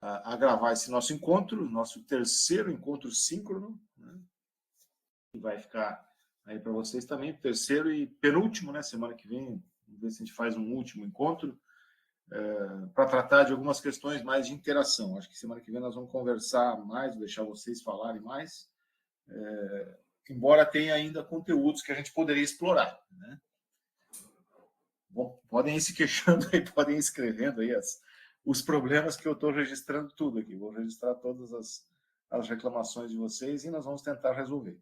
a gravar esse nosso encontro, nosso terceiro encontro síncrono, né? Que vai ficar aí para vocês também, terceiro e penúltimo, né? Semana que vem, vamos ver se a gente faz um último encontro, para tratar de algumas questões mais de interação. Acho que semana que vem nós vamos conversar mais, deixar vocês falarem mais, embora tenha ainda conteúdos que a gente poderia explorar, né? Bom, podem ir se queixando aí, podem ir escrevendo aí os problemas, que eu estou registrando tudo aqui. Vou registrar todas as reclamações de vocês e nós vamos tentar resolver.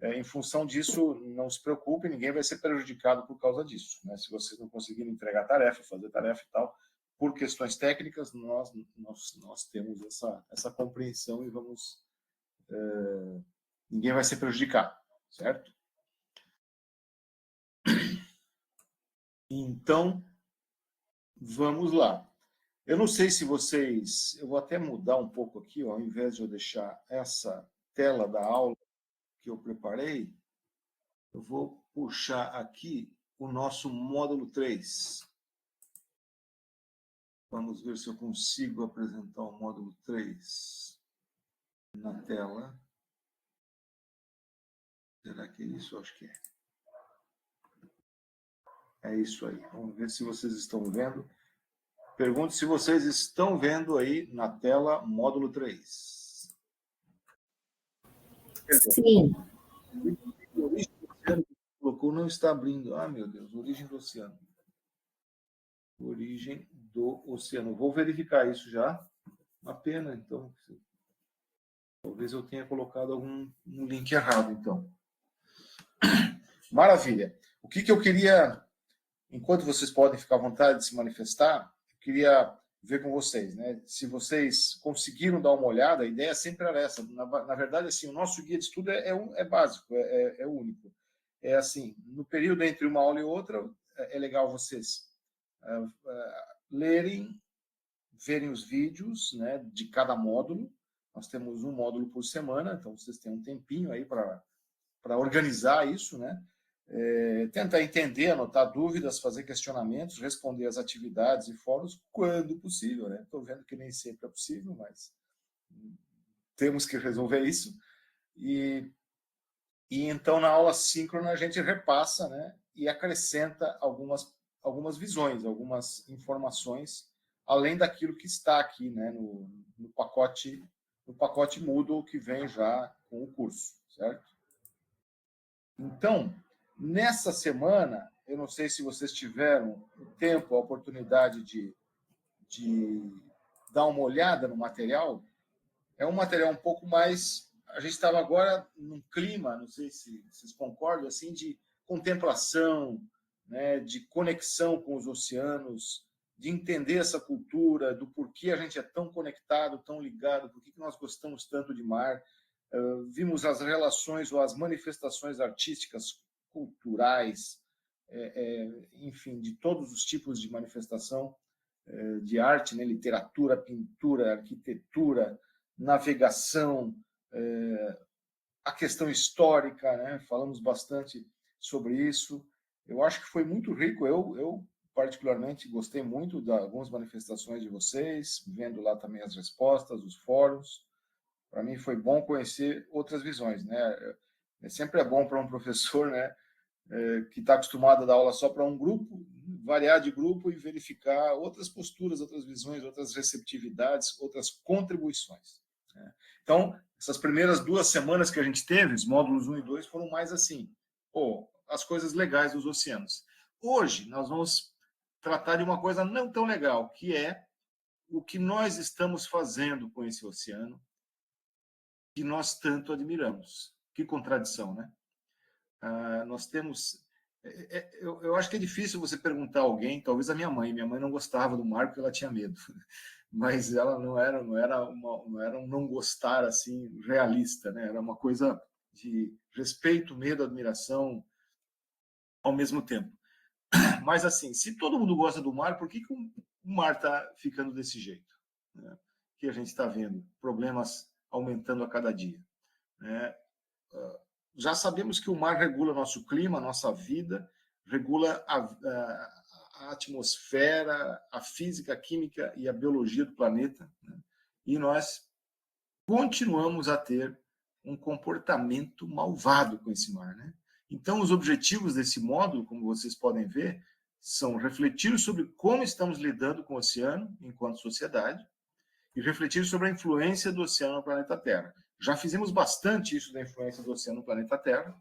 Em função disso, não se preocupe, ninguém vai ser prejudicado por causa disso, né? Se vocês não conseguirem entregar tarefa, fazer tarefa e tal, por questões técnicas, nós temos essa compreensão e vamos... ninguém vai ser prejudicado, certo? Então, vamos lá. Eu não sei se vocês... Eu vou até mudar um pouco aqui, ó, ao invés de eu deixar essa tela da aula que eu preparei, eu vou puxar aqui o nosso módulo 3. Vamos ver se eu consigo apresentar o módulo 3 na tela. Será que é isso? Acho que é. É isso aí. Vamos ver se vocês estão vendo. Pergunto se vocês estão vendo aí na tela módulo 3. Sim. O origem do oceano que colocou não está abrindo. Ah, meu Deus, origem do oceano. Origem do oceano. Vou verificar isso já. Uma pena, então. Talvez eu tenha colocado um link errado, então. Maravilha. O que eu queria, enquanto vocês podem ficar à vontade de se manifestar, eu queria ver com vocês, né? Se vocês conseguiram dar uma olhada, a ideia sempre era essa. Na verdade, assim, o nosso guia de estudo é básico, é único. É assim, no período entre uma aula e outra, é legal vocês lerem, verem os vídeos, né, de cada módulo. Nós temos um módulo por semana, então vocês têm um tempinho aí para organizar isso, né? Tentar entender, anotar dúvidas, fazer questionamentos, responder às atividades e fóruns quando possível, né? Estou vendo que nem sempre é possível, mas temos que resolver isso. E então, na aula síncrona, a gente repassa, né, e acrescenta algumas visões, algumas informações, além daquilo que está aqui, né, no pacote Moodle que vem já com o curso, certo? Então, nessa semana, eu não sei se vocês tiveram o tempo, a oportunidade de dar uma olhada no material. É um material um pouco mais... A gente estava agora num clima, não sei se vocês concordam, assim, de contemplação, né, de conexão com os oceanos, de entender essa cultura, do porquê a gente é tão conectado, tão ligado, por que nós gostamos tanto de mar. Vimos as relações ou as manifestações artísticas, culturais, enfim, de todos os tipos de manifestação de arte, né, literatura, pintura, arquitetura, navegação, a questão histórica, né? Falamos bastante sobre isso. Eu acho que foi muito rico. Eu particularmente gostei muito de algumas manifestações de vocês, vendo lá também as respostas, os fóruns. Para mim foi bom conhecer outras visões, né? Sempre é bom para um professor, né, que está acostumado a dar aula só para um grupo, variar de grupo e verificar outras posturas, outras visões, outras receptividades, outras contribuições. Então, essas primeiras 2 semanas que a gente teve, os módulos 1 e 2, foram mais assim, as coisas legais dos oceanos. Hoje, nós vamos tratar de uma coisa não tão legal, que é o que nós estamos fazendo com esse oceano, que nós tanto admiramos. Que contradição, né? Nós temos... Eu acho que é difícil você perguntar a alguém, talvez a minha mãe não gostava do mar porque ela tinha medo, mas ela não era um não gostar assim realista, né? Era uma coisa de respeito, medo, admiração ao mesmo tempo. Mas assim, se todo mundo gosta do mar, por que o mar está ficando desse jeito, né? Que a gente está vendo problemas aumentando a cada dia, né? Já sabemos que o mar regula nosso clima, nossa vida, regula a atmosfera, a física, a química e a biologia do planeta, né? e nós continuamos a ter um comportamento malvado com esse mar, né? Então, os objetivos desse módulo, como vocês podem ver, são refletir sobre como estamos lidando com o oceano enquanto sociedade e refletir sobre a influência do oceano no planeta Terra. Já fizemos bastante isso da influência do oceano no planeta Terra.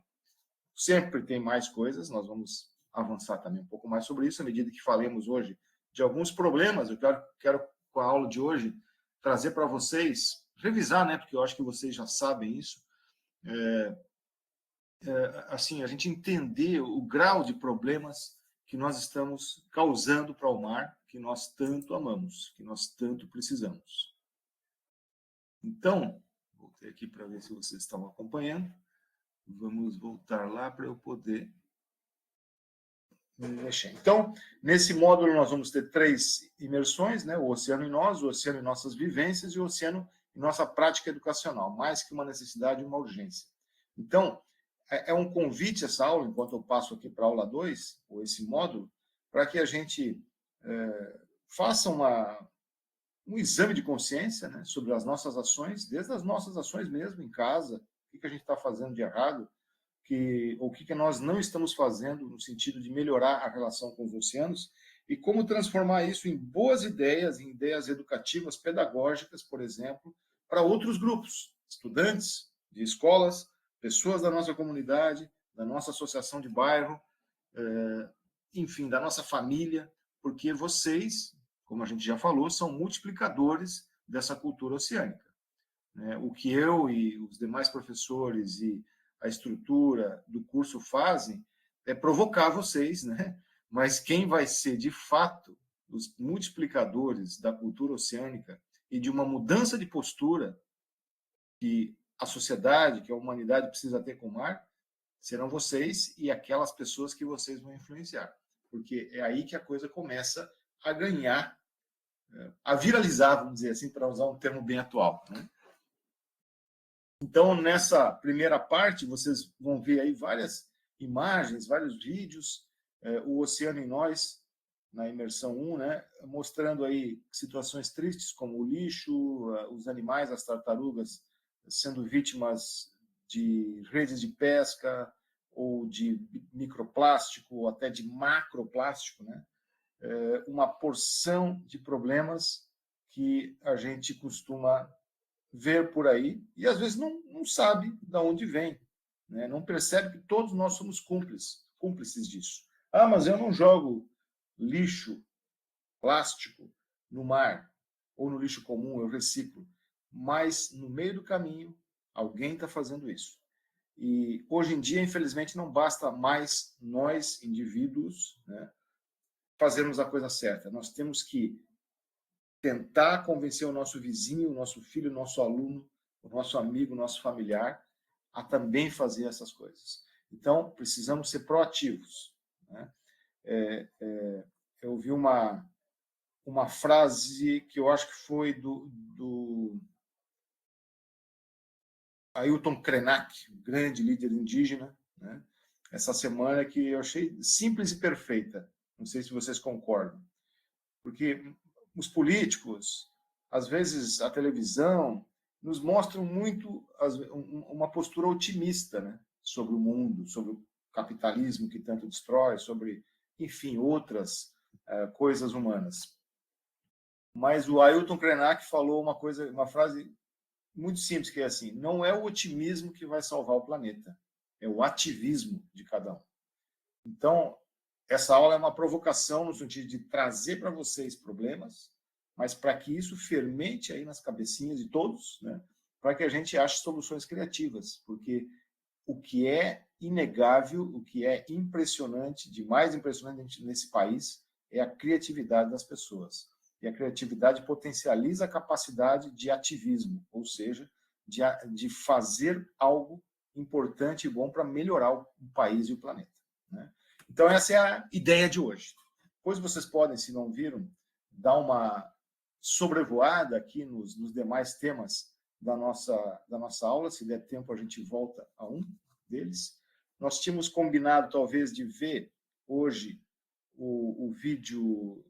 Sempre tem mais coisas, nós vamos avançar também um pouco mais sobre isso, à medida que falemos hoje de alguns problemas. Eu quero com a aula de hoje, trazer para vocês, revisar, né, porque eu acho que vocês já sabem isso, assim, a gente entender o grau de problemas que nós estamos causando para o mar, que nós tanto amamos, que nós tanto precisamos. Então, voltei aqui para ver se vocês estão acompanhando. Vamos voltar lá para eu poder mexer. Então, nesse módulo nós vamos ter 3 imersões, né? O oceano em nós, o oceano em nossas vivências e o oceano em nossa prática educacional, mais que uma necessidade e uma urgência. Então, é um convite essa aula, enquanto eu passo aqui para a aula 2, ou esse módulo, para que a gente faça um exame de consciência, né, sobre as nossas ações, desde as nossas ações mesmo, em casa, o que a gente está fazendo de errado, o que nós não estamos fazendo no sentido de melhorar a relação com os oceanos e como transformar isso em boas ideias, em ideias educativas, pedagógicas, por exemplo, para outros grupos, estudantes de escolas, pessoas da nossa comunidade, da nossa associação de bairro, enfim, da nossa família, porque vocês, como a gente já falou, são multiplicadores dessa cultura oceânica. O que eu e os demais professores e a estrutura do curso fazem é provocar vocês, né? Mas quem vai ser, de fato, os multiplicadores da cultura oceânica e de uma mudança de postura que a sociedade, que a humanidade precisa ter com o mar, serão vocês e aquelas pessoas que vocês vão influenciar. Porque é aí que a coisa começa a ganhar, a viralizar, vamos dizer assim, para usar um termo bem atual, né? Então, nessa primeira parte, vocês vão ver aí várias imagens, vários vídeos, o Oceano em Nós, na imersão 1, né, mostrando aí situações tristes, como o lixo, os animais, as tartarugas, sendo vítimas de redes de pesca, ou de microplástico, ou até de macroplástico, né? Uma porção de problemas que a gente costuma ver por aí, e às vezes não sabe de onde vem, né? Não percebe que todos nós somos cúmplices disso. Ah, mas eu não jogo lixo, plástico no mar, ou no lixo comum, eu reciclo. Mas, no meio do caminho, alguém está fazendo isso. E, hoje em dia, infelizmente, não basta mais nós, indivíduos, né, fazermos a coisa certa. Nós temos que tentar convencer o nosso vizinho, o nosso filho, o nosso aluno, o nosso amigo, o nosso familiar a também fazer essas coisas. Então, precisamos ser proativos, né? Eu vi uma frase que eu acho que foi do Ailton Krenak, grande líder indígena, né? Essa semana, que eu achei simples e perfeita. Não sei se vocês concordam. Porque os políticos, às vezes a televisão, nos mostram muito uma postura otimista, né, sobre o mundo, sobre o capitalismo que tanto destrói, sobre, enfim, outras coisas humanas. Mas o Ailton Krenak falou uma frase muito simples, que é assim: não é o otimismo que vai salvar o planeta, é o ativismo de cada um. Então, essa aula é uma provocação no sentido de trazer para vocês problemas, mas para que isso fermente aí nas cabecinhas de todos, né? Para que a gente ache soluções criativas, porque o que é inegável, o que é impressionante, de mais impressionante nesse país, é a criatividade das pessoas. E a criatividade potencializa a capacidade de ativismo, ou seja, de fazer algo importante e bom para melhorar o país e o planeta, né? Então, essa é a ideia de hoje. Depois vocês podem, se não viram, dar uma sobrevoada aqui nos demais temas da nossa aula. Se der tempo, a gente volta a um deles. Nós tínhamos combinado, talvez, de ver hoje o vídeo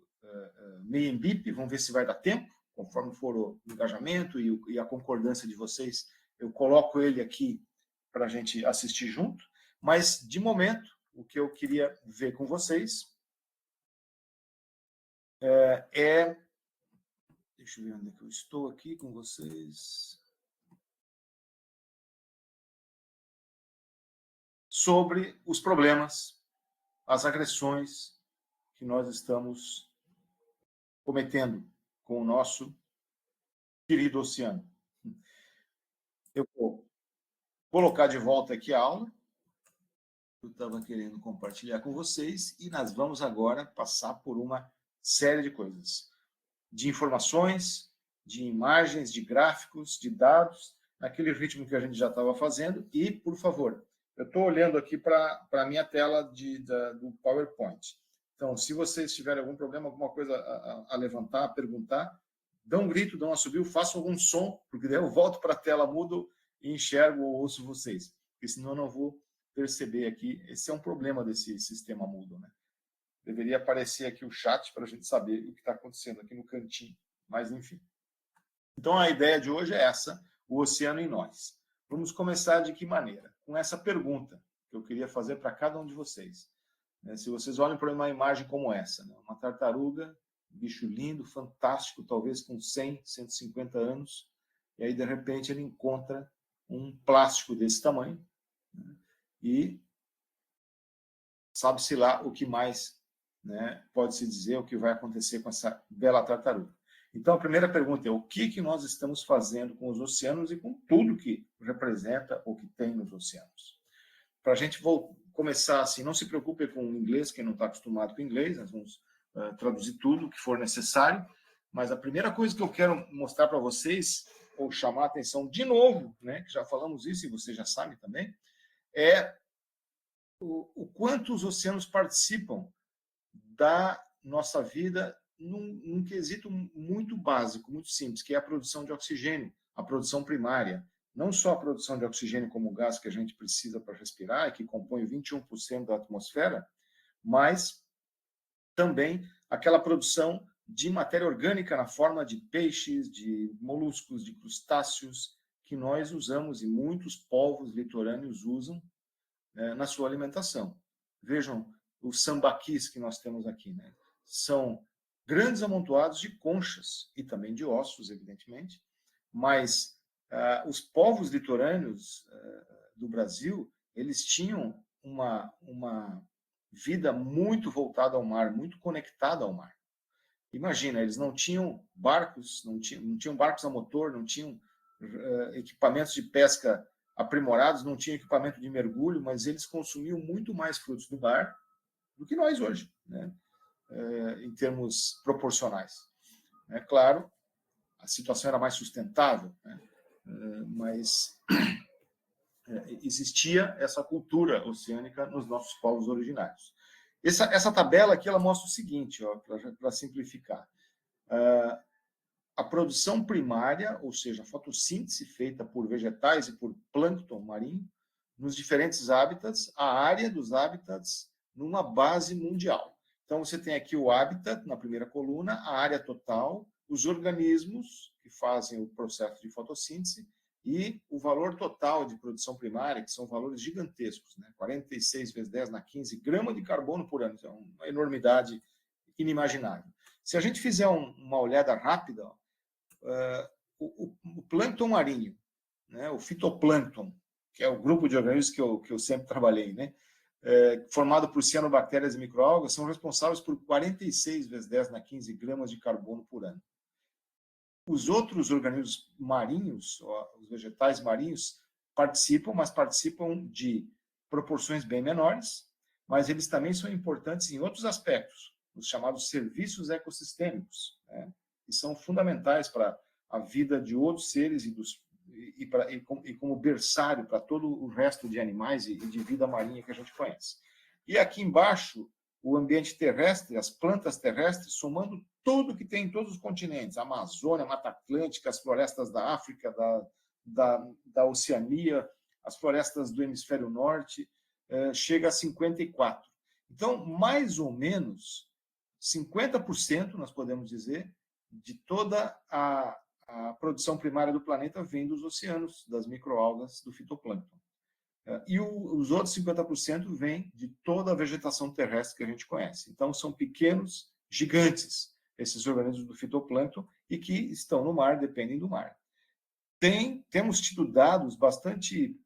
Meiembip. Vamos ver se vai dar tempo, conforme for o engajamento e a concordância de vocês, eu coloco ele aqui para a gente assistir junto. Mas, de momento, o que eu queria ver com vocês deixa eu ver onde é que eu estou aqui com vocês. Sobre os problemas, as agressões que nós estamos cometendo com o nosso querido oceano. Eu vou colocar de volta aqui a aula. Eu estava querendo compartilhar com vocês e nós vamos agora passar por uma série de coisas. De informações, de imagens, de gráficos, de dados, naquele ritmo que a gente já estava fazendo. E, por favor, eu estou olhando aqui para a minha tela do PowerPoint. Então, se vocês tiverem algum problema, alguma coisa a levantar, a perguntar, dão um grito, dão um assobio, façam algum som, porque daí eu volto para a tela, mudo e enxergo ou ouço vocês. Porque senão eu não vou perceber aqui. Esse é um problema desse sistema mudo, né? Deveria aparecer aqui o chat para a gente saber o que está acontecendo aqui no cantinho. Mas, enfim. Então, a ideia de hoje é essa, o oceano em nós. Vamos começar de que maneira? Com essa pergunta que eu queria fazer para cada um de vocês. Se vocês olham para uma imagem como essa, uma tartaruga, um bicho lindo, fantástico, talvez com 100, 150 anos, e aí, de repente, ele encontra um plástico desse tamanho, e sabe-se lá o que mais pode-se dizer, o que vai acontecer com essa bela tartaruga. Então, a primeira pergunta é o que nós estamos fazendo com os oceanos e com tudo que representa ou que tem nos oceanos. Para a gente começar assim, não se preocupe com o inglês, quem não está acostumado com o inglês, nós vamos traduzir tudo o que for necessário, mas a primeira coisa que eu quero mostrar para vocês, ou chamar a atenção de novo, que já falamos isso e você já sabe também, é o quanto os oceanos participam da nossa vida num quesito muito básico, muito simples, que é a produção de oxigênio, a produção primária. Não só a produção de oxigênio como gás que a gente precisa para respirar, e que compõe 21% da atmosfera, mas também aquela produção de matéria orgânica na forma de peixes, de moluscos, de crustáceos, que nós usamos e muitos povos litorâneos usam na sua alimentação. Vejam os sambaquis que nós temos aqui, são grandes amontoados de conchas e também de ossos, evidentemente, mas os povos litorâneos do Brasil, eles tinham uma vida muito voltada ao mar, muito conectada ao mar. Imagina, eles não tinham barcos, não tinham barcos a motor, não tinham equipamentos de pesca aprimorados, não tinham equipamento de mergulho, mas eles consumiam muito mais frutos do mar do que nós hoje, em termos proporcionais. Claro, a situação era mais sustentável, mas existia essa cultura oceânica nos nossos povos originários. Essa tabela aqui ela mostra o seguinte, para simplificar. A produção primária, ou seja, a fotossíntese feita por vegetais e por plâncton marinho, nos diferentes hábitats, a área dos hábitats numa base mundial. Então, você tem aqui o habitat, na primeira coluna, a área total, os organismos que fazem o processo de fotossíntese e o valor total de produção primária, que são valores gigantescos, 46 vezes 10 na 15 gramas de carbono por ano. É uma enormidade inimaginável. Se a gente fizer uma olhada rápida, o plâncton marinho, o fitoplâncton, que é o grupo de organismos que eu sempre trabalhei, formado por cianobactérias e microalgas, são responsáveis por 46 vezes 10 na 15 gramas de carbono por ano. Os outros organismos marinhos, os vegetais marinhos, participam, mas participam de proporções bem menores, mas eles também são importantes em outros aspectos, os chamados serviços ecossistêmicos, que são fundamentais para a vida de outros seres e como berçário para todo o resto de animais e de vida marinha que a gente conhece. E aqui embaixo, o ambiente terrestre, as plantas terrestres, somando tudo que tem em todos os continentes, a Amazônia, a Mata Atlântica, as florestas da África, da Oceania, as florestas do hemisfério norte, chega a 54. Então, mais ou menos, 50%, nós podemos dizer, de toda a produção primária do planeta vem dos oceanos, das microalgas, do fitoplâncton. E os outros 50% vêm de toda a vegetação terrestre que a gente conhece. Então, são pequenos gigantes, esses organismos do fitoplâncton, e que estão no mar, dependem do mar. Temos tido dados bastante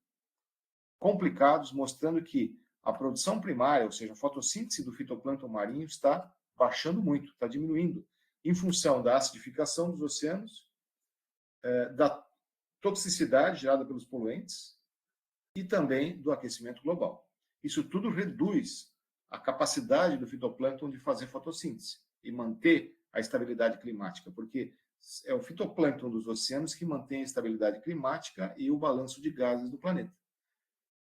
complicados, mostrando que a produção primária, ou seja, a fotossíntese do fitoplâncton marinho, está baixando muito, está diminuindo, em função da acidificação dos oceanos, da toxicidade gerada pelos poluentes e também do aquecimento global. Isso tudo reduz a capacidade do fitoplâncton de fazer fotossíntese e manter a estabilidade climática, porque é o fitoplâncton dos oceanos que mantém a estabilidade climática e o balanço de gases do planeta.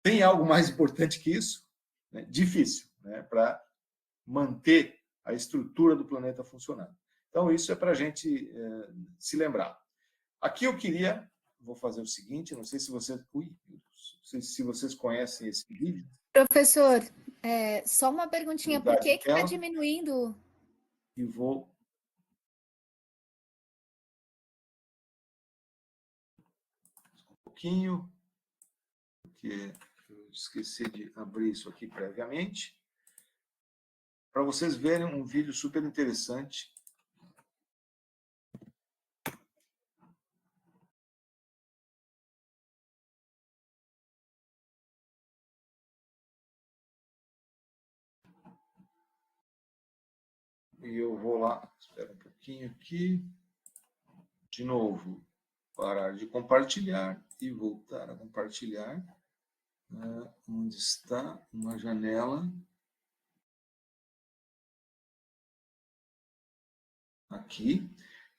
Tem algo mais importante que isso? Né? Difícil, né? Para manter a estrutura do planeta funcionando. Então, isso é para a gente se lembrar. Aqui eu vou fazer o seguinte, não sei se vocês, se vocês conhecem esse vídeo. Professor, só uma perguntinha, por que está diminuindo? E vou... Um pouquinho, porque eu esqueci de abrir isso aqui previamente, para vocês verem um vídeo super interessante. E eu vou lá, espera um pouquinho aqui, de novo, parar de compartilhar e voltar a compartilhar. Onde está uma janela? Aqui.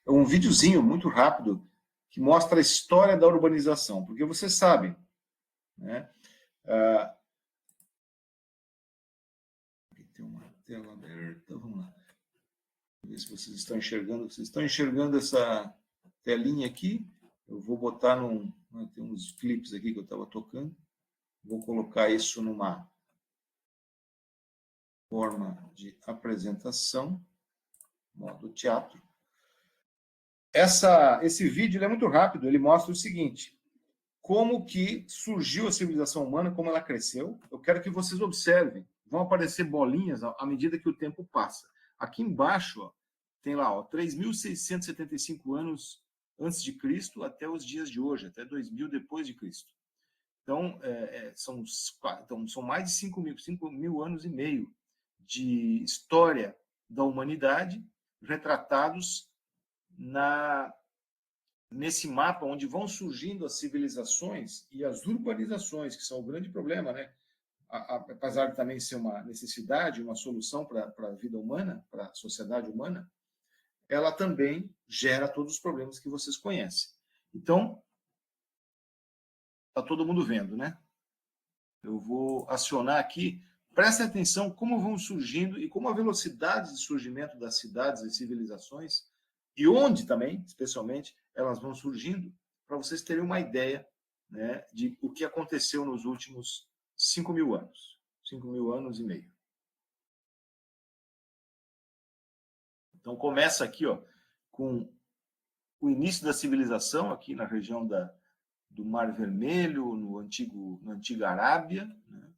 É um videozinho muito rápido que mostra a história da urbanização, porque vocês sabem, né? Aqui tem uma tela aberta, vamos lá. Ver se vocês estão enxergando. Vocês estão enxergando essa telinha aqui? Eu vou botar tem uns clipes aqui que eu estava tocando. Vou colocar isso numa forma de apresentação, modo teatro. Esse vídeo é muito rápido, ele mostra o seguinte: como que surgiu a civilização humana, como ela cresceu. Eu quero que vocês observem, vão aparecer bolinhas à medida que o tempo passa. Aqui embaixo, ó, tem lá, 3.675 anos antes de Cristo até os dias de hoje, até 2000 depois de Cristo. Então, são mais de 5 mil anos e meio de história da humanidade retratados nesse mapa onde vão surgindo as civilizações e as urbanizações, que são o grande problema, né? Apesar de também ser uma necessidade, uma solução para a vida humana, para a sociedade humana, ela também gera todos os problemas que vocês conhecem. Então, está todo mundo vendo, né? Eu vou acionar aqui. Prestem atenção como vão surgindo e como a velocidade de surgimento das cidades e civilizações, e onde também, especialmente, elas vão surgindo, para vocês terem uma ideia, né, de o que aconteceu nos últimos 5 mil anos. 5 mil anos e meio. Então, começa aqui, ó, com o início da civilização, aqui na região do Mar Vermelho, na antiga Arábia, né?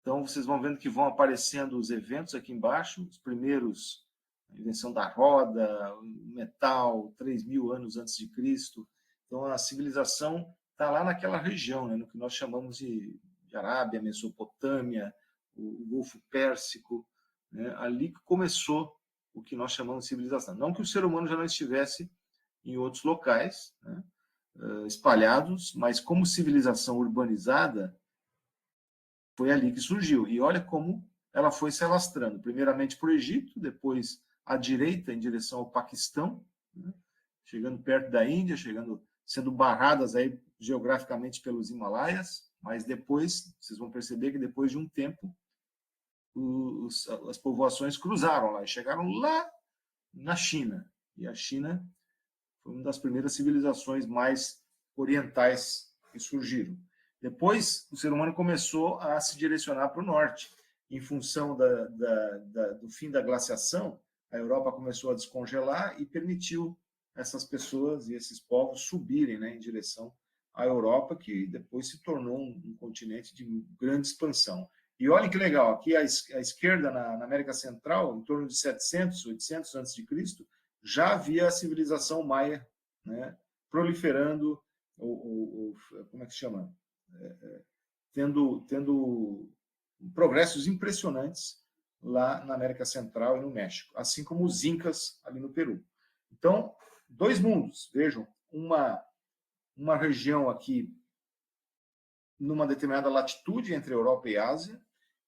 Então, vocês vão vendo que vão aparecendo os eventos aqui embaixo, os primeiros, a invenção da roda, o metal, 3.000 anos antes de Cristo. Então, a civilização está lá naquela região, né, no que nós chamamos de Arábia, Mesopotâmia, o Golfo Pérsico, né, ali que começou o que nós chamamos de civilização. Não que o ser humano já não estivesse em outros locais, né, espalhados, mas como civilização urbanizada, foi ali que surgiu. E olha como ela foi se alastrando. Primeiramente para o Egito, depois à direita, em direção ao Paquistão, né? Chegando perto da Índia, sendo barradas aí geograficamente pelos Himalaias, mas depois, vocês vão perceber que depois de um tempo, as povoações cruzaram lá e chegaram lá na China. E a China foi uma das primeiras civilizações mais orientais que surgiram. Depois, o ser humano começou a se direcionar para o norte, em função do fim da glaciação. a Europa começou a descongelar e permitiu essas pessoas e esses povos subirem, né, em direção à Europa, que depois se tornou um continente de grande expansão. E olhem que legal, aqui à esquerda, na América Central, em torno de 700, 800 a.C., já havia a civilização maia, né, proliferando, como é que se chama? Tendo progressos impressionantes lá na América Central e no México, assim como os incas ali no Peru. Então, dois mundos, vejam, uma região aqui numa determinada latitude entre Europa e Ásia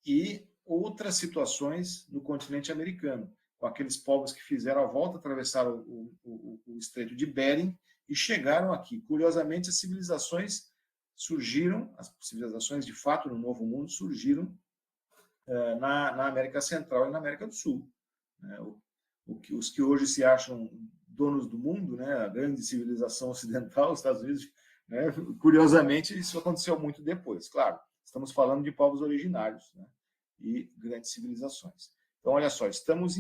e outras situações no continente americano, com aqueles povos que fizeram a volta, atravessaram o Estreito de Bering e chegaram aqui. Curiosamente, as civilizações surgiram, as civilizações de fato no Novo Mundo surgiram na América Central e na América do Sul. Os que hoje se acham donos do mundo, né, a grande civilização ocidental, os Estados Unidos, né, curiosamente, isso aconteceu muito depois. Claro, estamos falando de povos originários, né, e grandes civilizações. Então, olha só, estamos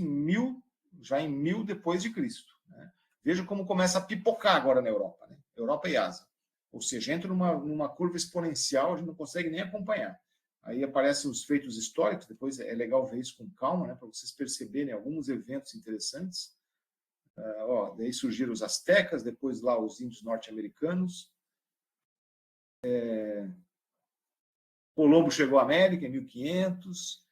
já em 1000 depois de Cristo. Né? Veja como começa a pipocar agora na Europa, né? Europa e Ásia. Ou seja, entra numa curva exponencial, a gente não consegue nem acompanhar. Aí aparecem os feitos históricos, depois é legal ver isso com calma, né, para vocês perceberem alguns eventos interessantes. Daí surgiram os astecas, depois lá os índios norte-americanos. Colombo chegou à América em 1500.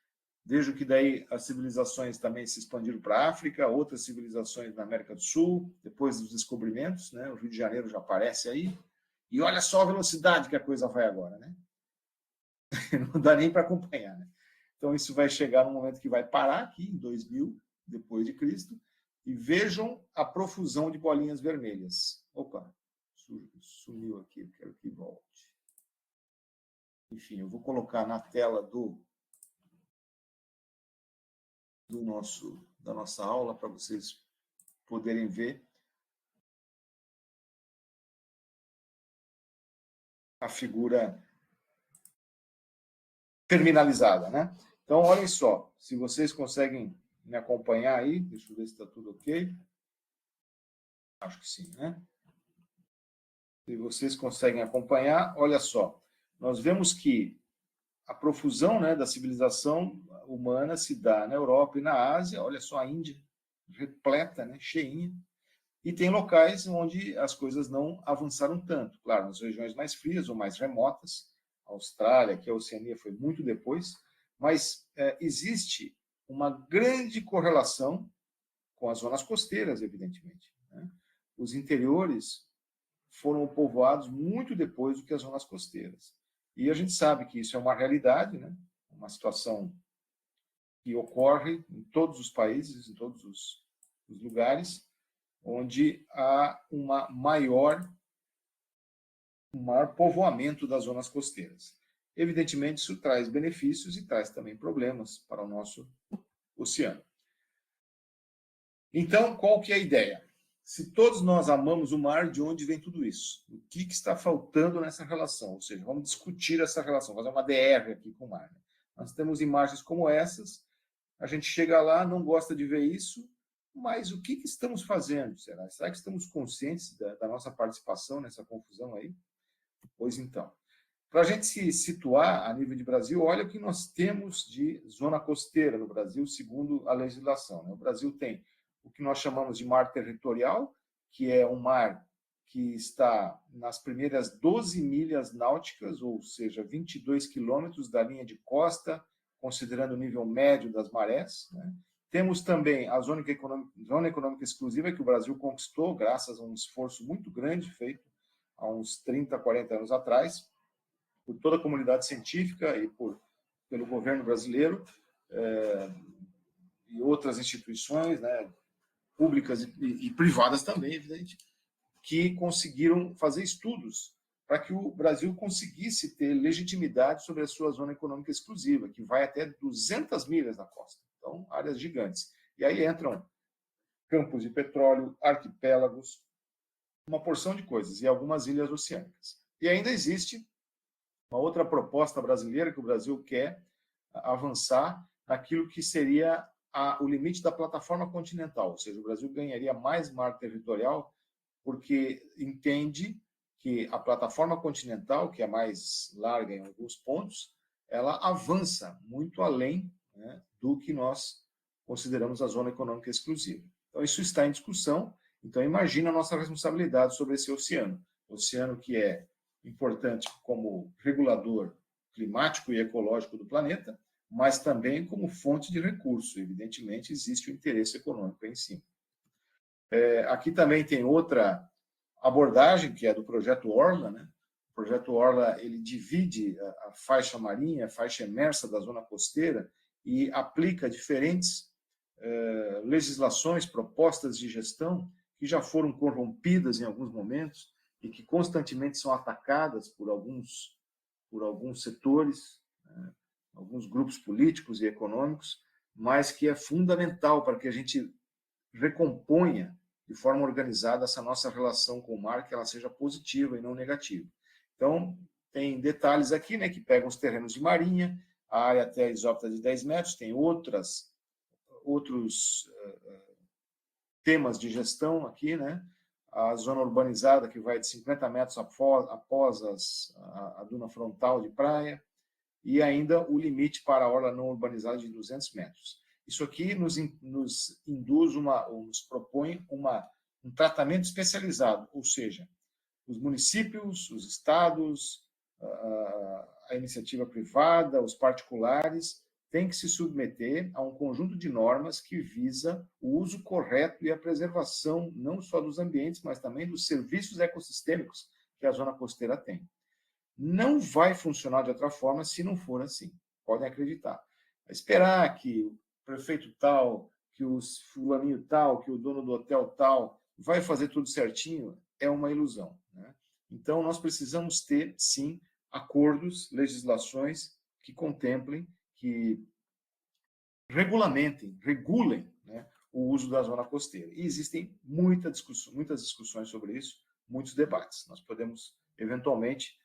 Vejo que daí as civilizações também se expandiram para a África, outras civilizações na América do Sul, depois dos descobrimentos, né, o Rio de Janeiro já aparece aí. E olha só a velocidade que a coisa vai agora, né? Não dá nem para acompanhar, né? Então isso vai chegar num momento que vai parar aqui em 2000 depois de Cristo, e vejam a profusão de bolinhas vermelhas. Opa, sumiu aqui, eu quero que volte. Enfim, eu vou colocar na tela da nossa aula para vocês poderem ver a figura terminalizada, né? Então, olhem só, se vocês conseguem me acompanhar aí, deixa eu ver se está tudo ok. Acho que sim, né? Se vocês conseguem acompanhar, olha só, nós vemos que a profusão, né, da civilização humana se dá na Europa e na Ásia, olha só a Índia, repleta, né, cheinha, e tem locais onde as coisas não avançaram tanto, claro, nas regiões mais frias ou mais remotas, a Austrália, que a Oceania foi muito depois, mas existe uma grande correlação com as zonas costeiras, evidentemente, né? Os interiores foram povoados muito depois do que as zonas costeiras. E a gente sabe que isso é uma realidade, né? Uma situação que ocorre em todos os países, em todos os lugares, onde há um maior povoamento das zonas costeiras. Evidentemente, isso traz benefícios e traz também problemas para o nosso oceano. Então, qual que é a ideia? Se todos nós amamos o mar, de onde vem tudo isso? O que está faltando nessa relação? Ou seja, vamos discutir essa relação, fazer uma DR aqui com o mar. Nós temos imagens como essas, a gente chega lá, não gosta de ver isso, mas o que estamos fazendo? Será que estamos conscientes da nossa participação nessa confusão aí? Pois então, para a gente se situar a nível de Brasil, olha o que nós temos de zona costeira no Brasil, segundo a legislação. O Brasil tem o que nós chamamos de mar territorial, que é um mar que está nas primeiras 12 milhas náuticas, ou seja, 22 quilômetros da linha de costa, considerando o nível médio das marés, né? Temos também a zona econômica exclusiva, que o Brasil conquistou graças a um esforço muito grande feito há uns 30, 40 anos atrás, por toda a comunidade científica e pelo governo brasileiro e outras instituições, né, públicas e privadas também, evidente, que conseguiram fazer estudos para que o Brasil conseguisse ter legitimidade sobre a sua zona econômica exclusiva, que vai até 200 milhas na costa. Então, áreas gigantes. E aí entram campos de petróleo, arquipélagos, uma porção de coisas, e algumas ilhas oceânicas. E ainda existe uma outra proposta brasileira que o Brasil quer avançar naquilo que seria o limite da plataforma continental, ou seja, o Brasil ganharia mais mar territorial porque entende que a plataforma continental, que é mais larga em alguns pontos, ela avança muito além, né, do que nós consideramos a zona econômica exclusiva. Então, isso está em discussão. Então, imagina a nossa responsabilidade sobre esse oceano. Oceano que é importante como regulador climático e ecológico do planeta, mas também como fonte de recurso. Evidentemente, existe o interesse econômico em cima. Aqui também tem outra abordagem, que é do projeto Orla, né? O projeto Orla, ele divide a faixa marinha, a faixa emersa da zona costeira e aplica diferentes legislações, propostas de gestão que já foram corrompidas em alguns momentos e que constantemente são atacadas por alguns setores, né? Alguns grupos políticos e econômicos, mas que é fundamental para que a gente recomponha de forma organizada essa nossa relação com o mar, que ela seja positiva e não negativa. Então, tem detalhes aqui, né, que pegam os terrenos de marinha, a área até isópta de 10 metros, tem outros temas de gestão aqui, né, a zona urbanizada, que vai de 50 metros após a duna frontal de praia, e ainda o limite para a orla não urbanizada de 200 metros. Isso aqui nos propõe um tratamento especializado, ou seja, os municípios, os estados, a iniciativa privada, os particulares, têm que se submeter a um conjunto de normas que visa o uso correto e a preservação não só dos ambientes, mas também dos serviços ecossistêmicos que a zona costeira tem. Não vai funcionar de outra forma se não for assim. Podem acreditar. Esperar que o prefeito tal, que o fulaninho tal, que o dono do hotel tal vai fazer tudo certinho é uma ilusão, né? Então, nós precisamos ter, sim, acordos, legislações que contemplem, que regulem, né, o uso da zona costeira. E existem muitas discussões sobre isso, muitos debates. Nós podemos, eventualmente,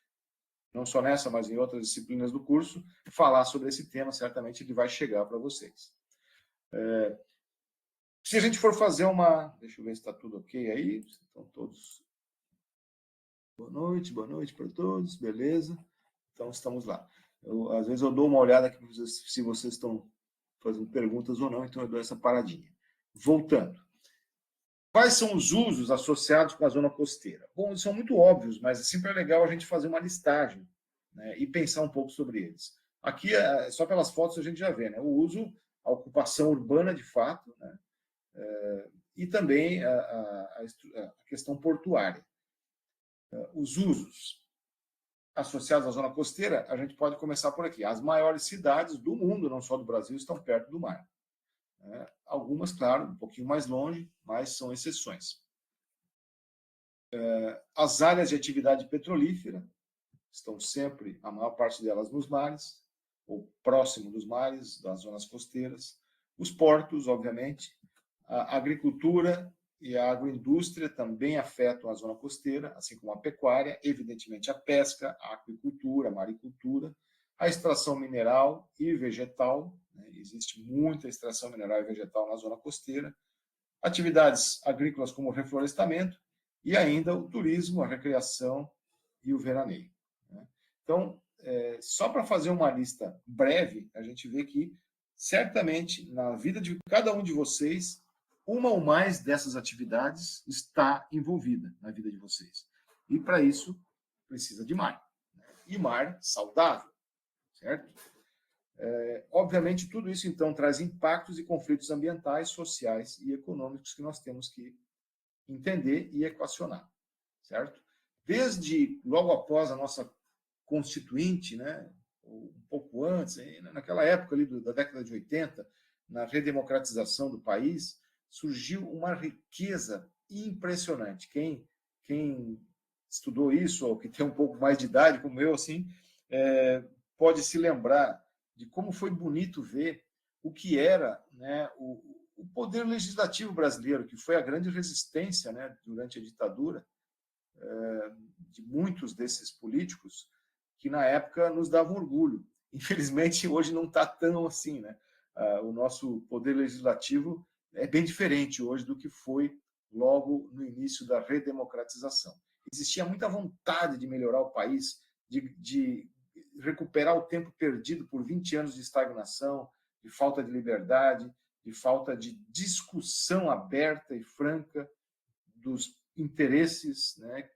não só nessa, mas em outras disciplinas do curso, falar sobre esse tema, certamente ele vai chegar para vocês. Se a gente for fazer deixa eu ver se está tudo ok aí, estão todos... Boa noite para todos, beleza? Então, estamos lá. Às vezes eu dou uma olhada aqui se vocês estão fazendo perguntas ou não, então eu dou essa paradinha. Voltando. Quais são os usos associados com a zona costeira? Bom, eles são muito óbvios, mas é sempre legal a gente fazer uma listagem, né, e pensar um pouco sobre eles. Aqui, só pelas fotos a gente já vê, né, o uso, a ocupação urbana de fato, né, e também a questão portuária. Os usos associados à zona costeira, a gente pode começar por aqui. As maiores cidades do mundo, não só do Brasil, estão perto do mar. Algumas, claro, um pouquinho mais longe, mas são exceções. As áreas de atividade petrolífera estão sempre, a maior parte delas, nos mares, ou próximo dos mares, das zonas costeiras. Os portos, obviamente, a agricultura e a agroindústria também afetam a zona costeira, assim como a pecuária, evidentemente a pesca, a aquicultura, a maricultura, a extração mineral e vegetal, né? Existe muita extração mineral e vegetal na zona costeira, atividades agrícolas como o reflorestamento e ainda o turismo, a recreação e o veraneio, né? Então, só para fazer uma lista breve, a gente vê que, certamente, na vida de cada um de vocês, uma ou mais dessas atividades está envolvida na vida de vocês. E, para isso, precisa de mar, né? E mar saudável, certo? Obviamente, tudo isso, então, traz impactos e conflitos ambientais, sociais e econômicos que nós temos que entender e equacionar, certo? Desde logo após a nossa Constituinte, né, um pouco antes, naquela época ali da década de 80, na redemocratização do país, surgiu uma riqueza impressionante. Quem estudou isso, ou que tem um pouco mais de idade, como eu, assim, pode se lembrar de como foi bonito ver o que era, né, o poder legislativo brasileiro, que foi a grande resistência, né, durante a ditadura, de muitos desses políticos, que na época nos davam orgulho. Infelizmente, hoje não está tão assim, né? o nosso poder legislativo é bem diferente hoje do que foi logo no início da redemocratização. Existia muita vontade de melhorar o país, de recuperar o tempo perdido por 20 anos de estagnação, de falta de liberdade, de falta de discussão aberta e franca dos interesses, né,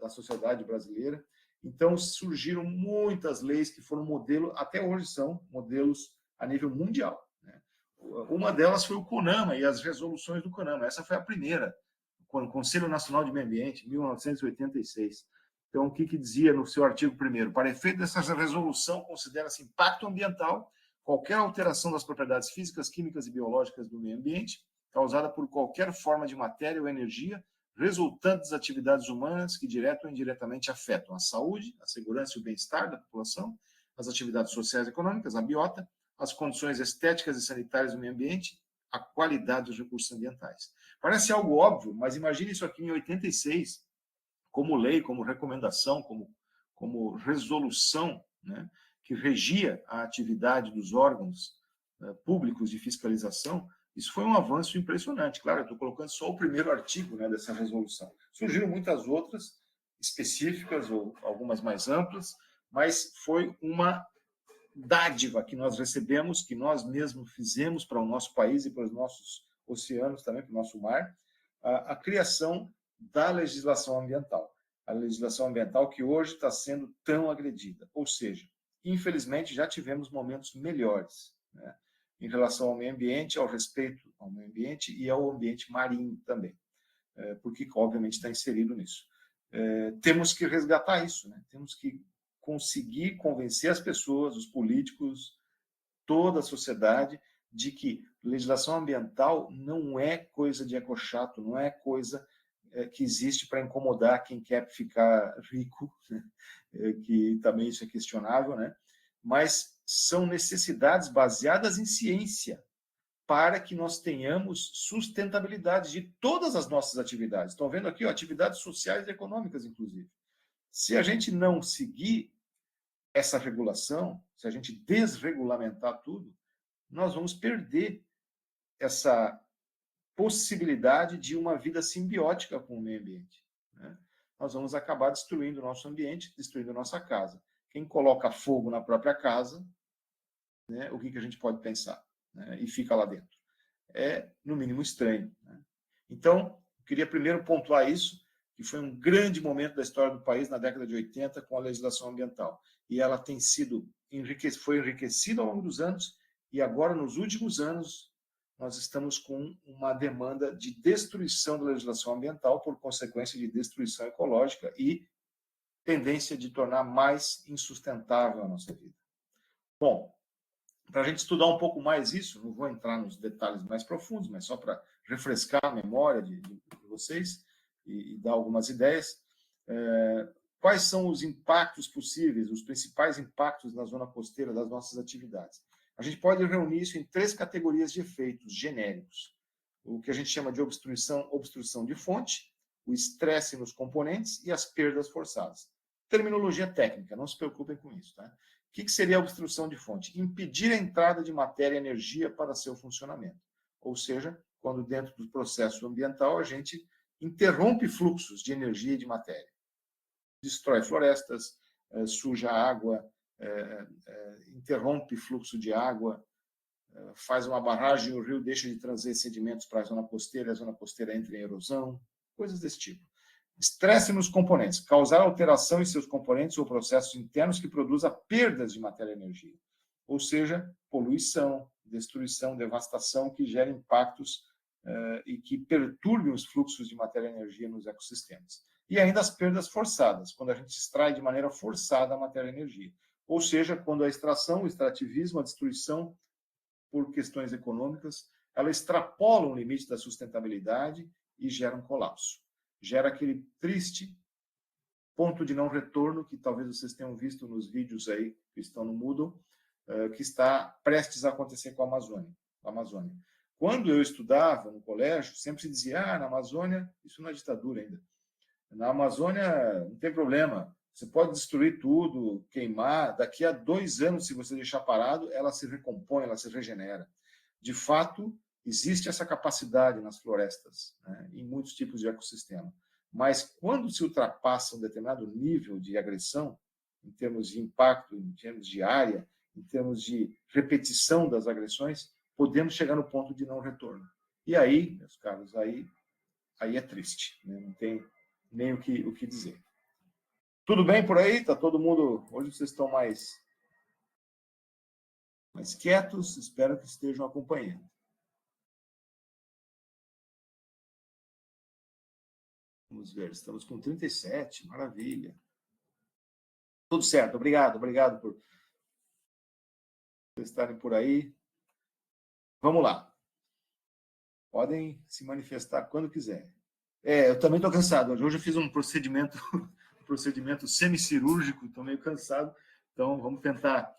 da sociedade brasileira. Então, surgiram muitas leis que foram modelo, até hoje são modelos a nível mundial. Né? Uma delas foi o CONAMA e as resoluções do CONAMA. Essa foi a primeira, o Conselho Nacional de Meio Ambiente, 1986. Então, o que dizia no seu artigo 1º? Para efeito dessa resolução, considera-se impacto ambiental qualquer alteração das propriedades físicas, químicas e biológicas do meio ambiente, causada por qualquer forma de matéria ou energia, resultantes das atividades humanas que direta ou indiretamente afetam a saúde, a segurança e o bem-estar da população, as atividades sociais e econômicas, a biota, as condições estéticas e sanitárias do meio ambiente, a qualidade dos recursos ambientais. Parece algo óbvio, mas imagine isso aqui em 86, como lei, como recomendação, como resolução, né, que regia a atividade dos órgãos públicos de fiscalização. Isso foi um avanço impressionante. Claro, eu estou colocando só o primeiro artigo, né, dessa resolução. Surgiram muitas outras específicas ou algumas mais amplas, mas foi uma dádiva que nós recebemos, que nós mesmos fizemos para o nosso país e para os nossos oceanos também, para o nosso mar, a criação da legislação ambiental. A legislação ambiental que hoje está sendo tão agredida. Ou seja, infelizmente, já tivemos momentos melhores, né, em relação ao meio ambiente, ao respeito ao meio ambiente e ao ambiente marinho também, porque, obviamente, está inserido nisso. Temos que resgatar isso, né? Temos que conseguir convencer as pessoas, os políticos, toda a sociedade, de que legislação ambiental não é coisa de ecochato, não é coisa que existe para incomodar quem quer ficar rico, né? Que também isso é questionável, né? Mas são necessidades baseadas em ciência para que nós tenhamos sustentabilidade de todas as nossas atividades. Estão vendo aqui, ó, atividades sociais e econômicas, inclusive. Se a gente não seguir essa regulação, se a gente desregulamentar tudo, nós vamos perder essa possibilidade de uma vida simbiótica com o meio ambiente, né? Nós vamos acabar destruindo o nosso ambiente, destruindo a nossa casa. Quem coloca fogo na própria casa, né, o que a gente pode pensar, né, e fica lá dentro? É, no mínimo, estranho, né? Então, eu queria primeiro pontuar isso, que foi um grande momento da história do país na década de 80 com a legislação ambiental. E ela tem sido foi enriquecida ao longo dos anos, e agora, nos últimos anos, nós estamos com uma demanda de destruição da legislação ambiental por consequência de destruição ecológica e tendência de tornar mais insustentável a nossa vida. Bom, para a gente estudar um pouco mais isso, não vou entrar nos detalhes mais profundos, mas só para refrescar a memória de vocês e dar algumas ideias, quais são os impactos possíveis, os principais impactos na zona costeira das nossas atividades? A gente pode reunir isso em 3 categorias de efeitos genéricos. O que a gente chama de obstrução de fonte, o estresse nos componentes e as perdas forçadas. Terminologia técnica, não se preocupem com isso, tá? O que seria a obstrução de fonte? Impedir a entrada de matéria e energia para seu funcionamento. Ou seja, quando dentro do processo ambiental a gente interrompe fluxos de energia e de matéria. Destrói florestas, suja a água, interrompe fluxo de água, faz uma barragem e o rio deixa de trazer sedimentos para a zona costeira entra em erosão, coisas desse tipo. Estresse nos componentes, causar alteração em seus componentes ou processos internos que produza perdas de matéria e energia. Ou seja, poluição, destruição, devastação que gera impactos e que perturbem os fluxos de matéria e energia nos ecossistemas. E ainda as perdas forçadas, quando a gente extrai de maneira forçada a matéria e energia. Ou seja, quando a extração, o extrativismo, a destruição por questões econômicas, ela extrapola o limite da sustentabilidade e gera um colapso. Gera aquele triste ponto de não retorno que talvez vocês tenham visto nos vídeos aí que estão no Moodle, que está prestes a acontecer com a Amazônia. Quando eu estudava no colégio, sempre se dizia, na Amazônia, isso não é ditadura ainda, na Amazônia não tem problema, Você pode destruir tudo, queimar. Daqui a 2 anos, se você deixar parado, ela se recompõe, ela se regenera. De fato, existe essa capacidade nas florestas, né, em muitos tipos de ecossistema. Mas quando se ultrapassa um determinado nível de agressão, em termos de impacto, em termos de área, em termos de repetição das agressões, podemos chegar no ponto de não retorno. E aí, meus caros, aí é triste, né? Não tem nem o que dizer. Tudo bem por aí? Está todo mundo... Hoje vocês estão mais quietos, espero que estejam acompanhando. Vamos ver, estamos com 37, maravilha. Tudo certo, obrigado por estarem por aí. Vamos lá. Podem se manifestar quando quiser. Eu também estou cansado. Hoje eu fiz um procedimento semicirúrgico, estou meio cansado. Então, vamos tentar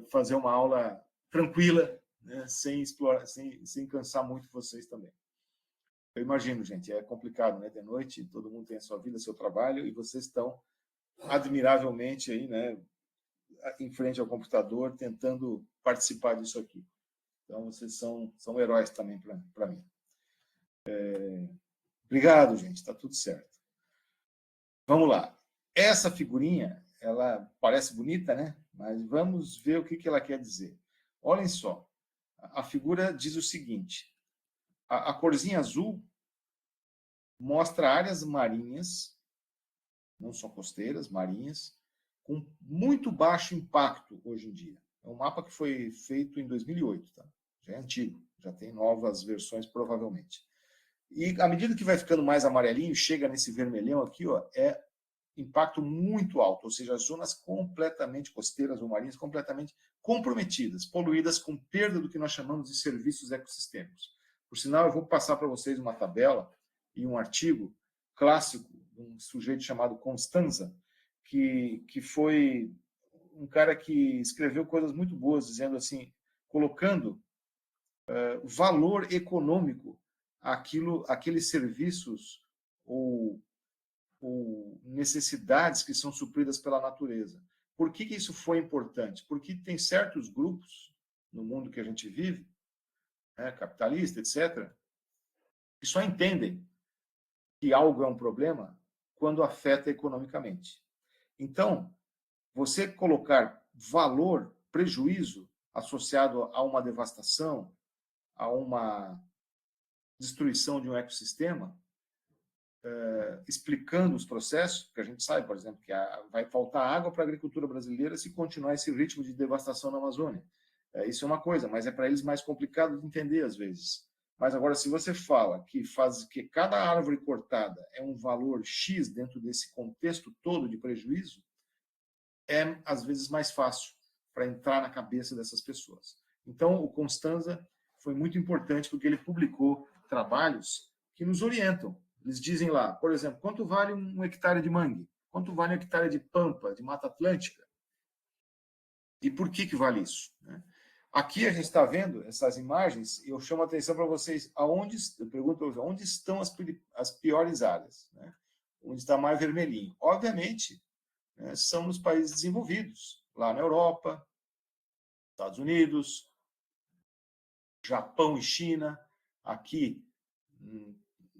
fazer uma aula tranquila, né, sem cansar muito vocês também. Eu imagino, gente, é complicado, né? De noite, todo mundo tem a sua vida, seu trabalho, e vocês estão admiravelmente aí, né, em frente ao computador, tentando participar disso aqui. Então, vocês são heróis também para mim. Obrigado, gente, está tudo certo. Vamos lá. Essa figurinha, ela parece bonita, né? Mas vamos ver o que ela quer dizer. Olhem só, a figura diz o seguinte: a corzinha azul mostra áreas marinhas, não só costeiras, marinhas, com muito baixo impacto hoje em dia. É um mapa que foi feito em 2008, tá? Já é antigo, já tem novas versões provavelmente. E à medida que vai ficando mais amarelinho, chega nesse vermelhão aqui, ó, é impacto muito alto, ou seja, as zonas completamente costeiras ou marinhas completamente comprometidas, poluídas com perda do que nós chamamos de serviços ecossistêmicos. Por sinal, eu vou passar para vocês uma tabela e um artigo clássico de um sujeito chamado Constanza, que foi um cara que escreveu coisas muito boas, dizendo assim, colocando valor econômico aqueles serviços ou necessidades que são supridas pela natureza. Por que isso foi importante? Porque tem certos grupos no mundo que a gente vive, né, capitalista, etc., que só entendem que algo é um problema quando afeta economicamente. Então, você colocar valor, prejuízo associado a uma devastação, a uma destruição de um ecossistema, explicando os processos, porque a gente sabe, por exemplo, que vai faltar água para a agricultura brasileira se continuar esse ritmo de devastação na Amazônia. Isso é uma coisa, mas é para eles mais complicado de entender às vezes. Mas agora, se você fala que cada árvore cortada é um valor X dentro desse contexto todo de prejuízo, é às vezes mais fácil para entrar na cabeça dessas pessoas. Então, o Constanza foi muito importante porque ele publicou trabalhos que nos orientam. Eles dizem lá, por exemplo, quanto vale um hectare de mangue? Quanto vale um hectare de pampa, de Mata Atlântica? E por que vale isso? Aqui a gente está vendo essas imagens e eu chamo a atenção para vocês, eu pergunto onde estão as piores áreas, né? Onde está mais vermelhinho. Obviamente, né, são nos países desenvolvidos, lá na Europa, Estados Unidos, Japão e China, aqui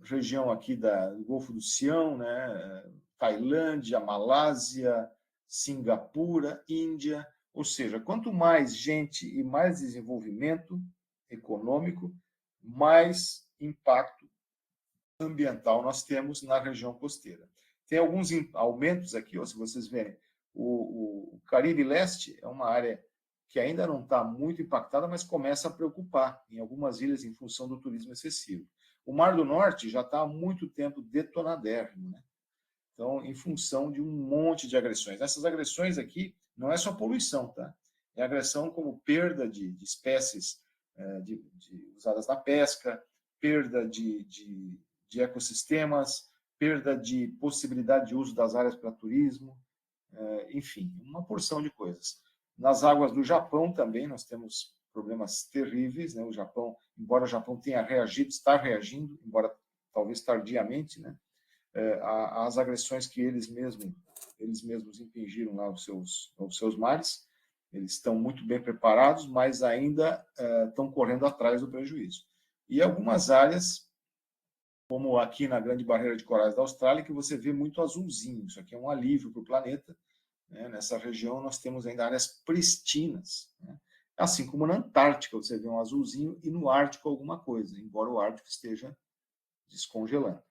região aqui do Golfo do Sião, né, Tailândia, Malásia, Singapura, Índia. Ou seja, quanto mais gente e mais desenvolvimento econômico, mais impacto ambiental nós temos na região costeira. Tem alguns aumentos aqui, ó, se vocês verem, o Caribe Leste é uma área que ainda não está muito impactada, mas começa a preocupar em algumas ilhas em função do turismo excessivo. O Mar do Norte já está há muito tempo detonadérrimo, né? Então, em função de um monte de agressões. Essas agressões aqui não é só poluição, tá? É agressão como perda de espécies usadas na pesca, perda de ecossistemas, perda de possibilidade de uso das áreas para turismo, enfim, uma porção de coisas. Nas águas do Japão também nós temos problemas terríveis, né? O Japão, embora o Japão tenha reagido, está reagindo, embora talvez tardiamente, né? as agressões que eles mesmos impingiram lá aos seus mares. Eles estão muito bem preparados, mas ainda estão correndo atrás do prejuízo. E algumas áreas, como aqui na Grande Barreira de Corais da Austrália, que você vê muito azulzinho. Isso aqui é um alívio para o planeta. Né? Nessa região, nós temos ainda áreas pristinas. Né? Assim como na Antártica, você vê um azulzinho, e no Ártico alguma coisa, embora o Ártico esteja descongelando.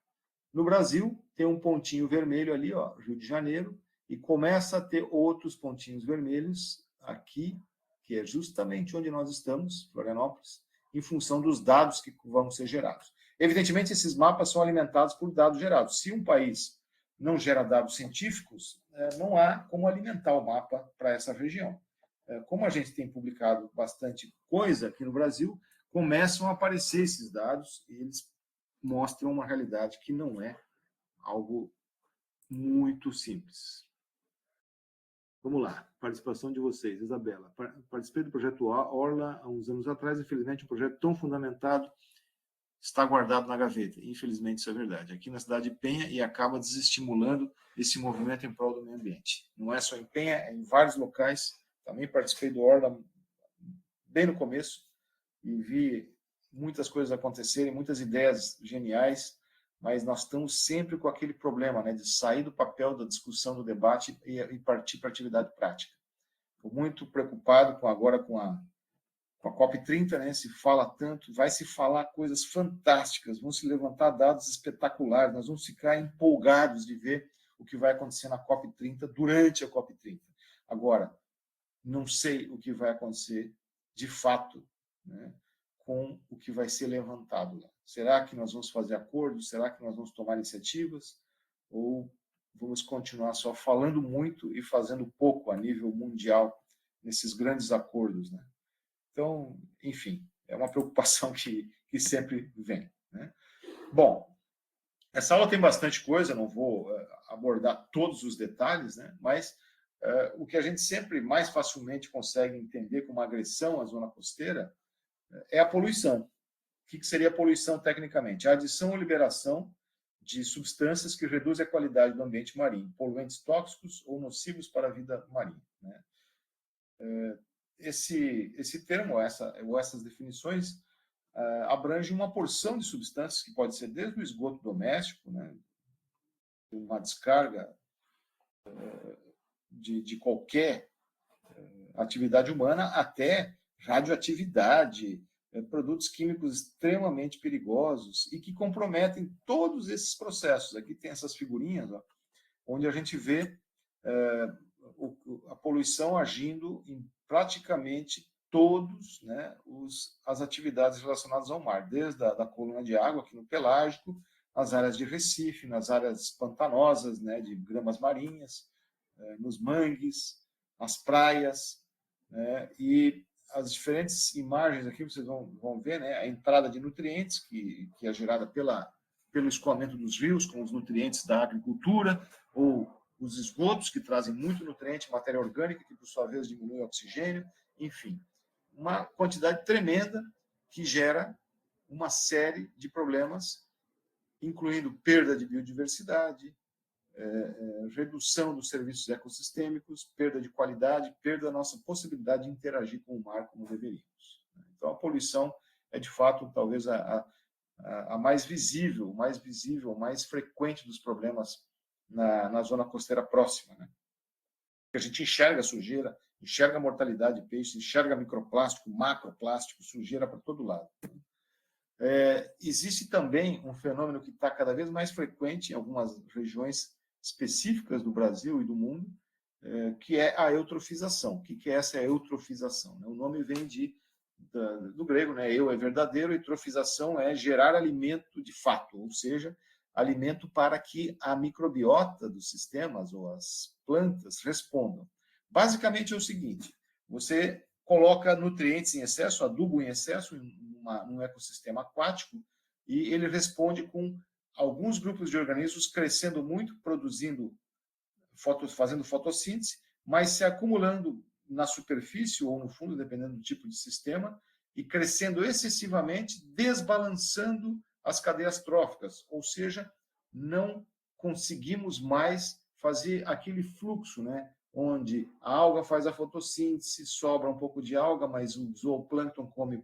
No Brasil, tem um pontinho vermelho ali, ó, Rio de Janeiro, e começa a ter outros pontinhos vermelhos aqui, que é justamente onde nós estamos, Florianópolis, em função dos dados que vão ser gerados. Evidentemente, esses mapas são alimentados por dados gerados. Se um país não gera dados científicos, não há como alimentar o mapa para essa região. Como a gente tem publicado bastante coisa aqui no Brasil, começam a aparecer esses dados e eles mostram uma realidade que não é algo muito simples. Vamos lá, participação de vocês. Isabela, participei do projeto Orla há uns anos atrás, infelizmente um projeto tão fundamentado está guardado na gaveta. Infelizmente isso é verdade. Aqui na cidade de Penha, e acaba desestimulando esse movimento em prol do meio ambiente. Não é só em Penha, é em vários locais. Também participei do Orla bem no começo e vi muitas coisas acontecerem, muitas ideias geniais, mas nós estamos sempre com aquele problema, né, de sair do papel da discussão, do debate e partir para a atividade prática. Estou muito preocupado agora com a COP30, né, se fala tanto, vai se falar coisas fantásticas, vão se levantar dados espetaculares, nós vamos ficar empolgados de ver o que vai acontecer na COP30 durante a COP30. Agora, não sei o que vai acontecer de fato, né, com o que vai ser levantado lá. Será que nós vamos fazer acordos? Será que nós vamos tomar iniciativas? Ou vamos continuar só falando muito e fazendo pouco a nível mundial nesses grandes acordos, né? Então, enfim, é uma preocupação que sempre vem, né? Bom, essa aula tem bastante coisa, não vou abordar todos os detalhes, né? Mas o que a gente sempre mais facilmente consegue entender como agressão à zona costeira é a poluição. O que seria a poluição tecnicamente? A adição ou liberação de substâncias que reduzem a qualidade do ambiente marinho, poluentes tóxicos ou nocivos para a vida marinha, né? Esse termo, essas definições, abrange uma porção de substâncias que pode ser desde o esgoto doméstico, né, uma descarga de qualquer atividade humana, até radioatividade, produtos químicos extremamente perigosos e que comprometem todos esses processos. Aqui tem essas figurinhas, ó, onde a gente vê a poluição agindo em praticamente todos, né, as atividades relacionadas ao mar, desde a coluna de água aqui no Pelágico, nas áreas de Recife, nas áreas pantanosas, né, de gramas marinhas, nos mangues, nas praias, né, e as diferentes imagens aqui vocês vão ver, né, a entrada de nutrientes que é gerada pelo escoamento dos rios, com os nutrientes da agricultura, ou os esgotos, que trazem muito nutriente, matéria orgânica, que por sua vez diminui o oxigênio, enfim, uma quantidade tremenda que gera uma série de problemas, incluindo perda de biodiversidade, redução dos serviços ecossistêmicos, perda de qualidade, perda da nossa possibilidade de interagir com o mar como deveríamos. Então, a poluição é, de fato, talvez a mais visível, mais frequente dos problemas na zona costeira próxima, né? A gente enxerga sujeira, enxerga mortalidade de peixe, enxerga microplástico, macroplástico, sujeira para todo lado. Existe também um fenômeno que está cada vez mais frequente em algumas regiões específicas do Brasil e do mundo, que é a eutrofização. O que é essa eutrofização? O nome vem do grego, né? Eu é verdadeiro, e eutrofização é gerar alimento de fato, ou seja, alimento para que a microbiota dos sistemas ou as plantas respondam. Basicamente é o seguinte: você coloca nutrientes em excesso, adubo em excesso num ecossistema aquático, e ele responde com alguns grupos de organismos crescendo muito, fazendo fotossíntese, mas se acumulando na superfície ou no fundo, dependendo do tipo de sistema, e crescendo excessivamente, desbalançando as cadeias tróficas, ou seja, não conseguimos mais fazer aquele fluxo, né? Onde a alga faz a fotossíntese, sobra um pouco de alga, mas o zooplâncton come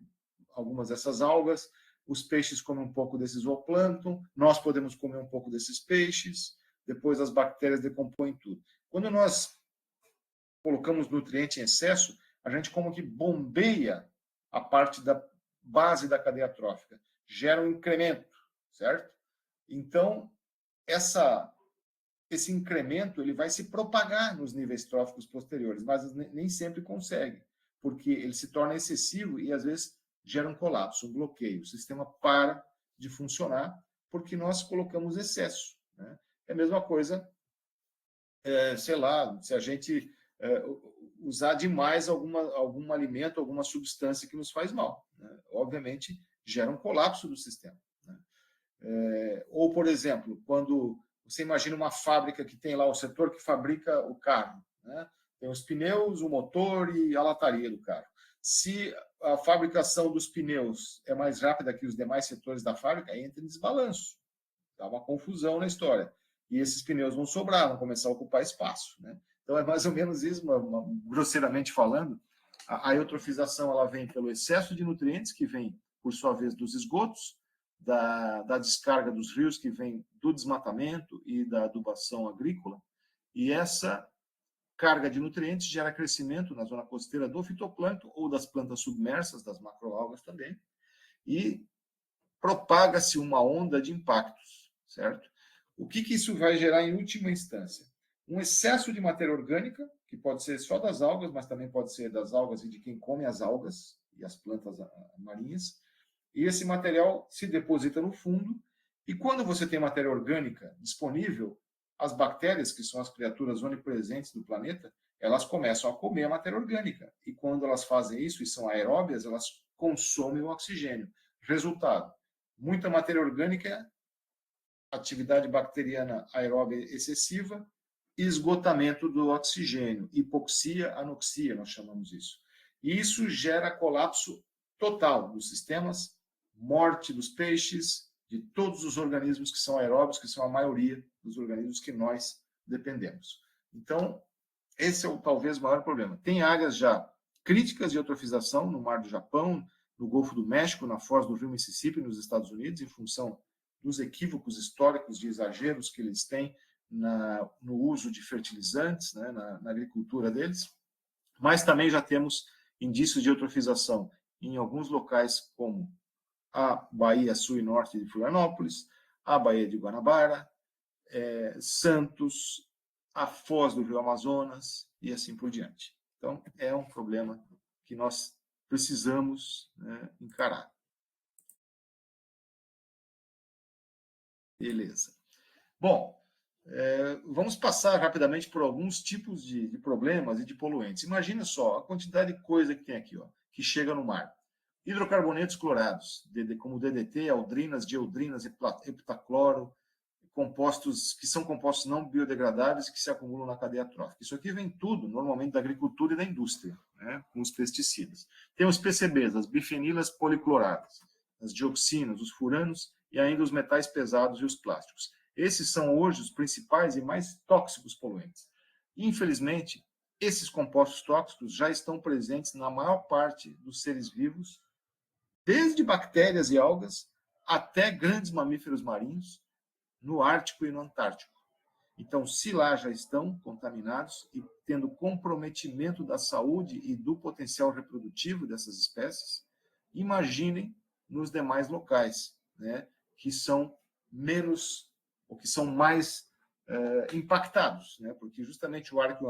algumas dessas algas, os peixes comem um pouco desse zooplâncton, nós podemos comer um pouco desses peixes, depois as bactérias decompõem tudo. Quando nós colocamos nutriente em excesso, a gente como que bombeia a parte da base da cadeia trófica, gera um incremento, certo? Então, esse incremento ele vai se propagar nos níveis tróficos posteriores, mas nem sempre consegue, porque ele se torna excessivo e, às vezes, gera um colapso, um bloqueio. O sistema para de funcionar porque nós colocamos excesso, né? É a mesma coisa, sei lá, se a gente usar demais algum alimento, alguma substância que nos faz mal, né? Obviamente, gera um colapso do sistema, né? Ou, por exemplo, quando você imagina uma fábrica que tem lá o setor que fabrica o carro, né? Tem os pneus, o motor e a lataria do carro. Se a fabricação dos pneus é mais rápida que os demais setores da fábrica, aí entra em desbalanço. Dá uma confusão na história. E esses pneus vão sobrar, vão começar a ocupar espaço, né? Então, é mais ou menos isso, grosseiramente falando. A eutrofização ela vem pelo excesso de nutrientes, que vem, por sua vez, dos esgotos, da descarga dos rios, que vem do desmatamento e da adubação agrícola. E essa carga de nutrientes gera crescimento na zona costeira do fitoplâncton ou das plantas submersas, das macroalgas também, e propaga-se uma onda de impactos, certo? O que isso vai gerar em última instância? Um excesso de matéria orgânica, que pode ser só das algas, mas também pode ser das algas e de quem come as algas e as plantas marinhas. E esse material se deposita no fundo, e quando você tem matéria orgânica disponível, as bactérias, que são as criaturas onipresentes do planeta, elas começam a comer a matéria orgânica. E quando elas fazem isso, e são aeróbias, elas consomem o oxigênio. Resultado, muita matéria orgânica, atividade bacteriana aeróbia excessiva, esgotamento do oxigênio, hipoxia, anoxia, nós chamamos isso. E isso gera colapso total dos sistemas, morte dos peixes, de todos os organismos que são aeróbios, que são a maioria dos organismos que nós dependemos. Então, esse é talvez o maior problema. Tem áreas já críticas de eutrofização no Mar do Japão, no Golfo do México, na foz do rio Mississippi, nos Estados Unidos, em função dos equívocos históricos de exageros que eles têm no uso de fertilizantes, né, na agricultura deles. Mas também já temos indícios de eutrofização em alguns locais, como a Baía Sul e Norte de Florianópolis, a Baía de Guanabara, Santos, a foz do Rio Amazonas e assim por diante. Então, é um problema que nós precisamos, né, encarar. Beleza. Bom, vamos passar rapidamente por alguns tipos de problemas e de poluentes. Imagina só a quantidade de coisa que tem aqui, ó, que chega no mar. Hidrocarbonetos clorados, como DDT, aldrinas, dieldrinas, heptacloro, compostos que são compostos não biodegradáveis que se acumulam na cadeia trófica. Isso aqui vem tudo, normalmente, da agricultura e da indústria, né, com os pesticidas. Tem os PCBs, as bifenilas policloradas, as dioxinas, os furanos e ainda os metais pesados e os plásticos. Esses são hoje os principais e mais tóxicos poluentes. Infelizmente, esses compostos tóxicos já estão presentes na maior parte dos seres vivos, desde bactérias e algas até grandes mamíferos marinhos, no Ártico e no Antártico. Então, se lá já estão contaminados e tendo comprometimento da saúde e do potencial reprodutivo dessas espécies, imaginem nos demais locais, né, que são menos ou que são mais impactados, né, porque justamente o Ártico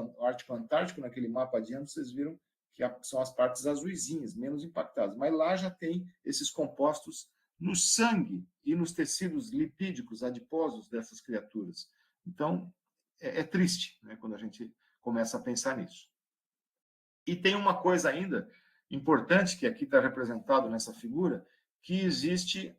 e o Antártico, naquele mapa adiante, vocês viram que são as partes azuisinhas, menos impactadas, mas lá já tem esses compostos no sangue e nos tecidos lipídicos adiposos dessas criaturas. Então, é triste, né, quando a gente começa a pensar nisso. E tem uma coisa ainda importante, que aqui está representado nessa figura, que existe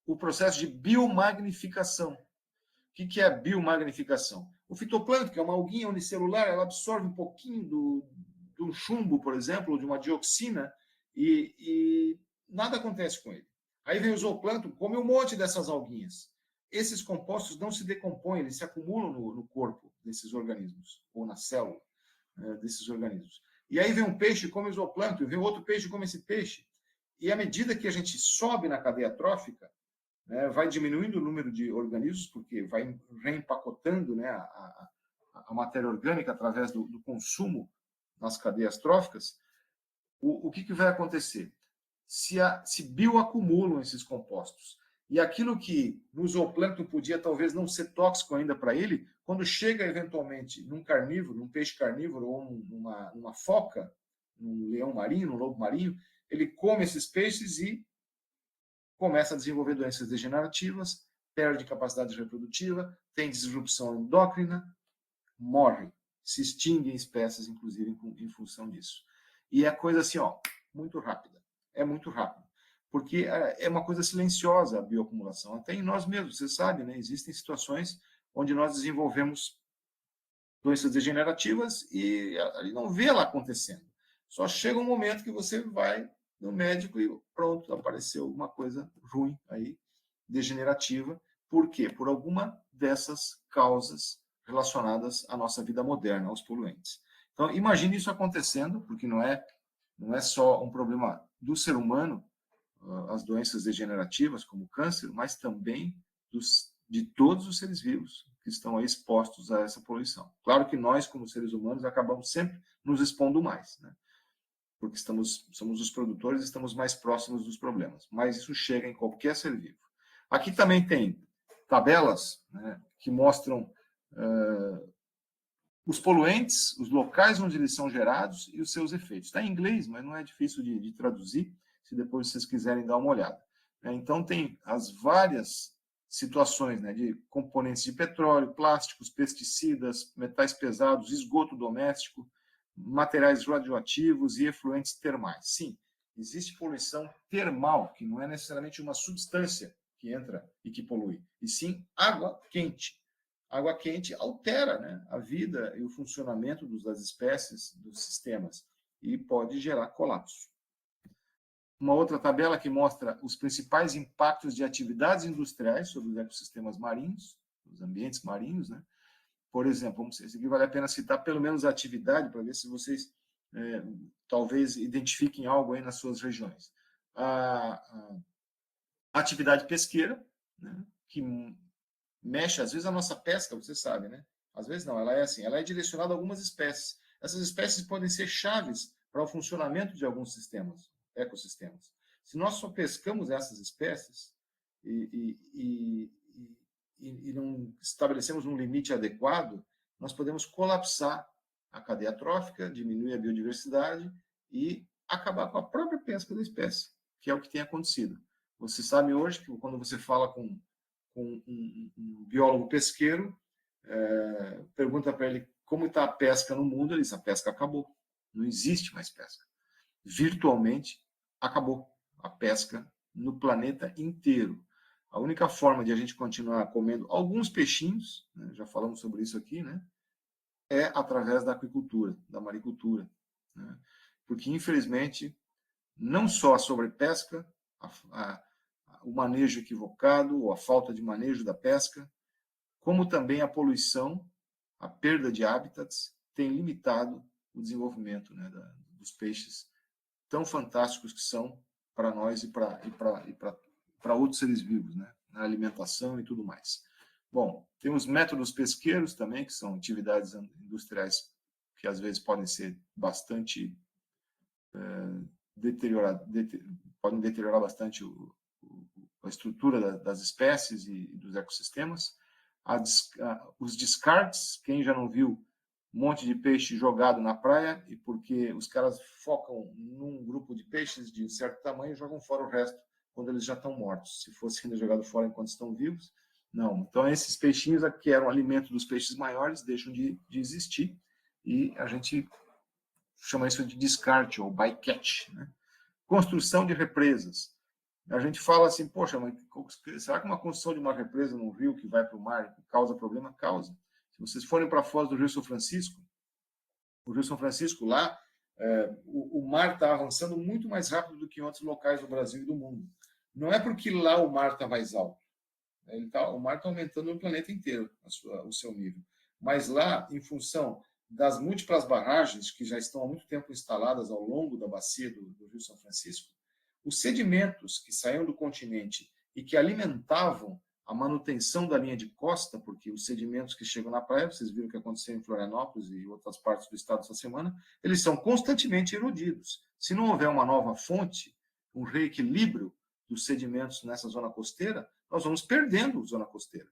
o processo de biomagnificação. O que é a biomagnificação? O fitoplâncton, que é uma alguinha unicelular, ela absorve um pouquinho do chumbo, por exemplo, ou de uma dioxina, e nada acontece com ele. Aí vem o zooplâncton, come um monte dessas alguinhas. esses compostos não se decompõem, eles se acumulam no corpo desses organismos, ou na célula desses organismos. E aí vem um peixe, come o zooplâncton, vem outro peixe, come esse peixe. E à medida que a gente sobe na cadeia trófica, né, vai diminuindo o número de organismos, porque vai reempacotando, né, a matéria orgânica através do consumo nas cadeias tróficas. O que vai acontecer? Se bioacumulam esses compostos. E aquilo que no zooplâncton podia talvez não ser tóxico ainda para ele, quando chega eventualmente num carnívoro, num peixe carnívoro ou numa foca, num leão marinho, num lobo marinho, ele come esses peixes e começa a desenvolver doenças degenerativas, perde capacidade reprodutiva, tem disrupção endócrina, morre, se extinguem espécies, inclusive, em função disso. E é coisa assim, muito rápida. É muito rápido. Porque é uma coisa silenciosa a bioacumulação. Até em nós mesmos, você sabe, né? Existem situações onde nós desenvolvemos doenças degenerativas e ali não vê lá acontecendo. Só chega um momento que você vai no médico e pronto, apareceu alguma coisa ruim aí, degenerativa. Por quê? Por alguma dessas causas relacionadas à nossa vida moderna, aos poluentes. Então, imagine isso acontecendo, porque não é só um problema do ser humano, as doenças degenerativas, como o câncer, mas também de todos os seres vivos que estão aí expostos a essa poluição. Claro que nós, como seres humanos, acabamos sempre nos expondo mais, né? Porque somos os produtores e estamos mais próximos dos problemas. Mas isso chega em qualquer ser vivo. Aqui também tem tabelas, né, que mostram os poluentes, os locais onde eles são gerados e os seus efeitos. Está em inglês, mas não é difícil de traduzir, se depois vocês quiserem dar uma olhada. Então, tem as várias situações, né, de componentes de petróleo, plásticos, pesticidas, metais pesados, esgoto doméstico, materiais radioativos e efluentes termais. Sim, existe poluição termal, que não é necessariamente uma substância que entra e que polui, e sim água quente. Água quente altera, né, a vida e o funcionamento das espécies, dos sistemas, e pode gerar colapso. Uma outra tabela que mostra os principais impactos de atividades industriais sobre os ecossistemas marinhos, os ambientes marinhos, né? Por exemplo, esse aqui vale a pena citar pelo menos a atividade, para ver se vocês talvez identifiquem algo aí nas suas regiões. A atividade pesqueira, né, que mexe, às vezes, a nossa pesca, você sabe, né? Às vezes não, ela é assim, ela é direcionada a algumas espécies. Essas espécies podem ser chaves para o funcionamento de alguns sistemas, ecossistemas. Se nós só pescamos essas espécies e não estabelecemos um limite adequado, nós podemos colapsar a cadeia trófica, diminuir a biodiversidade e acabar com a própria pesca da espécie, que é o que tem acontecido. Você sabe hoje que quando você fala com um biólogo pesqueiro, pergunta para ele como está a pesca no mundo, ele diz: a pesca acabou, não existe mais pesca. Virtualmente acabou a pesca no planeta inteiro. A única forma de a gente continuar comendo alguns peixinhos, né, já falamos sobre isso aqui, né, é através da aquicultura, da maricultura, né, porque infelizmente não só a sobrepesca, o manejo equivocado ou a falta de manejo da pesca, como também a poluição, a perda de hábitats, tem limitado o desenvolvimento, né, dos peixes tão fantásticos que são para nós e para outros seres vivos, né, na alimentação e tudo mais. Bom, tem os métodos pesqueiros também, que são atividades industriais que às vezes podem ser bastante podem deteriorar bastante a estrutura das espécies e dos ecossistemas. Os descartes, quem já não viu um monte de peixe jogado na praia, e porque os caras focam num grupo de peixes de certo tamanho e jogam fora o resto quando eles já estão mortos. Se fosse ainda jogado fora enquanto estão vivos, não. Então, esses peixinhos que eram alimento dos peixes maiores deixam de existir e a gente chama isso de descarte ou bycatch, né? Construção de represas. A gente fala assim, poxa, mas será que uma construção de uma represa num rio que vai para o mar causa problema? Causa. Se vocês forem para a foz do Rio São Francisco, o Rio São Francisco lá, o mar está avançando muito mais rápido do que em outros locais do Brasil e do mundo. Não é porque lá o mar está mais alto, O mar está aumentando no planeta inteiro o seu nível. Mas lá, em função das múltiplas barragens que já estão há muito tempo instaladas ao longo da bacia do Rio São Francisco, os sedimentos que saíam do continente e que alimentavam a manutenção da linha de costa, porque os sedimentos que chegam na praia, vocês viram o que aconteceu em Florianópolis e outras partes do estado essa semana, eles são constantemente erodidos. Se não houver uma nova fonte, um reequilíbrio dos sedimentos nessa zona costeira, nós vamos perdendo a zona costeira.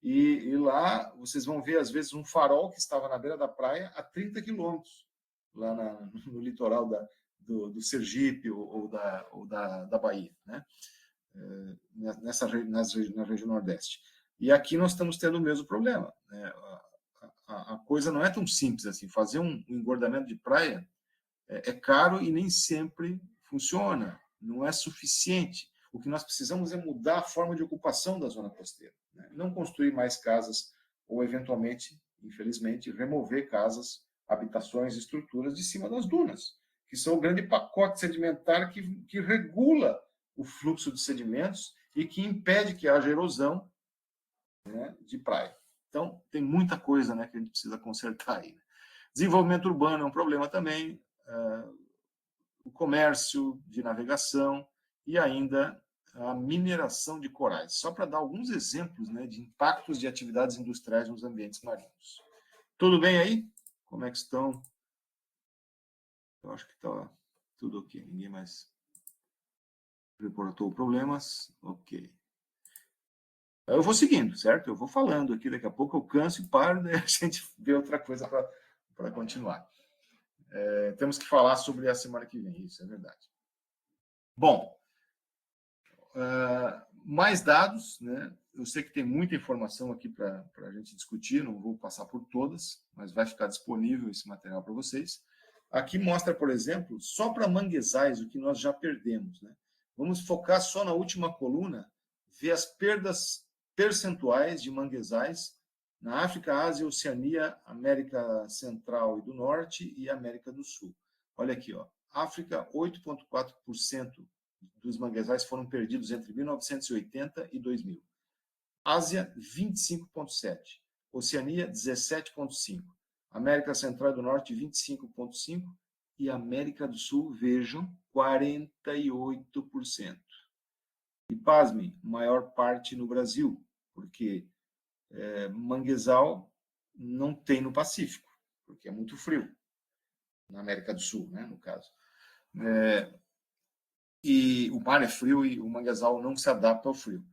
E lá vocês vão ver, às vezes, um farol que estava na beira da praia a 30 quilômetros, lá no litoral do Sergipe ou da Bahia, né? Na região Nordeste. E aqui nós estamos tendo o mesmo problema, né? A coisa não é tão simples assim. Fazer um engordamento de praia é caro e nem sempre funciona, não é suficiente. O que nós precisamos é mudar a forma de ocupação da zona costeira, né? Não construir mais casas ou, eventualmente, infelizmente, remover casas, habitações, estruturas de cima das dunas, que são o grande pacote sedimentar que regula o fluxo de sedimentos e que impede que haja erosão, né, de praia. Então, tem muita coisa, né, que a gente precisa consertar aí, né? Desenvolvimento urbano é um problema também, o comércio de navegação e ainda a mineração de corais. Só para dar alguns exemplos, né, de impactos de atividades industriais nos ambientes marinhos. Tudo bem aí? Como é que estão? Eu acho que está tudo ok. Ninguém mais reportou problemas? Ok. Eu vou seguindo, certo? Eu vou falando aqui, daqui a pouco eu canso e paro, daí a gente vê outra coisa para continuar. Temos que falar sobre a semana que vem, isso é verdade. Bom, mais dados, né? Eu sei que tem muita informação aqui para a gente discutir, não vou passar por todas, mas vai ficar disponível esse material para vocês. Aqui mostra, por exemplo, só para manguezais, o que nós já perdemos, né? Vamos focar só na última coluna, ver as perdas percentuais de manguezais na África, Ásia, Oceania, América Central e do Norte e América do Sul. Olha aqui, ó. África, 8,4% dos manguezais foram perdidos entre 1980 e 2000. Ásia, 25,7%. Oceania, 17,5%. América Central e do Norte, 25,5%. E América do Sul, vejam, 48%. E, pasmem, maior parte no Brasil, porque manguezal não tem no Pacífico, porque é muito frio, na América do Sul, né, no caso. E o mar é frio e o manguezal não se adapta ao frio.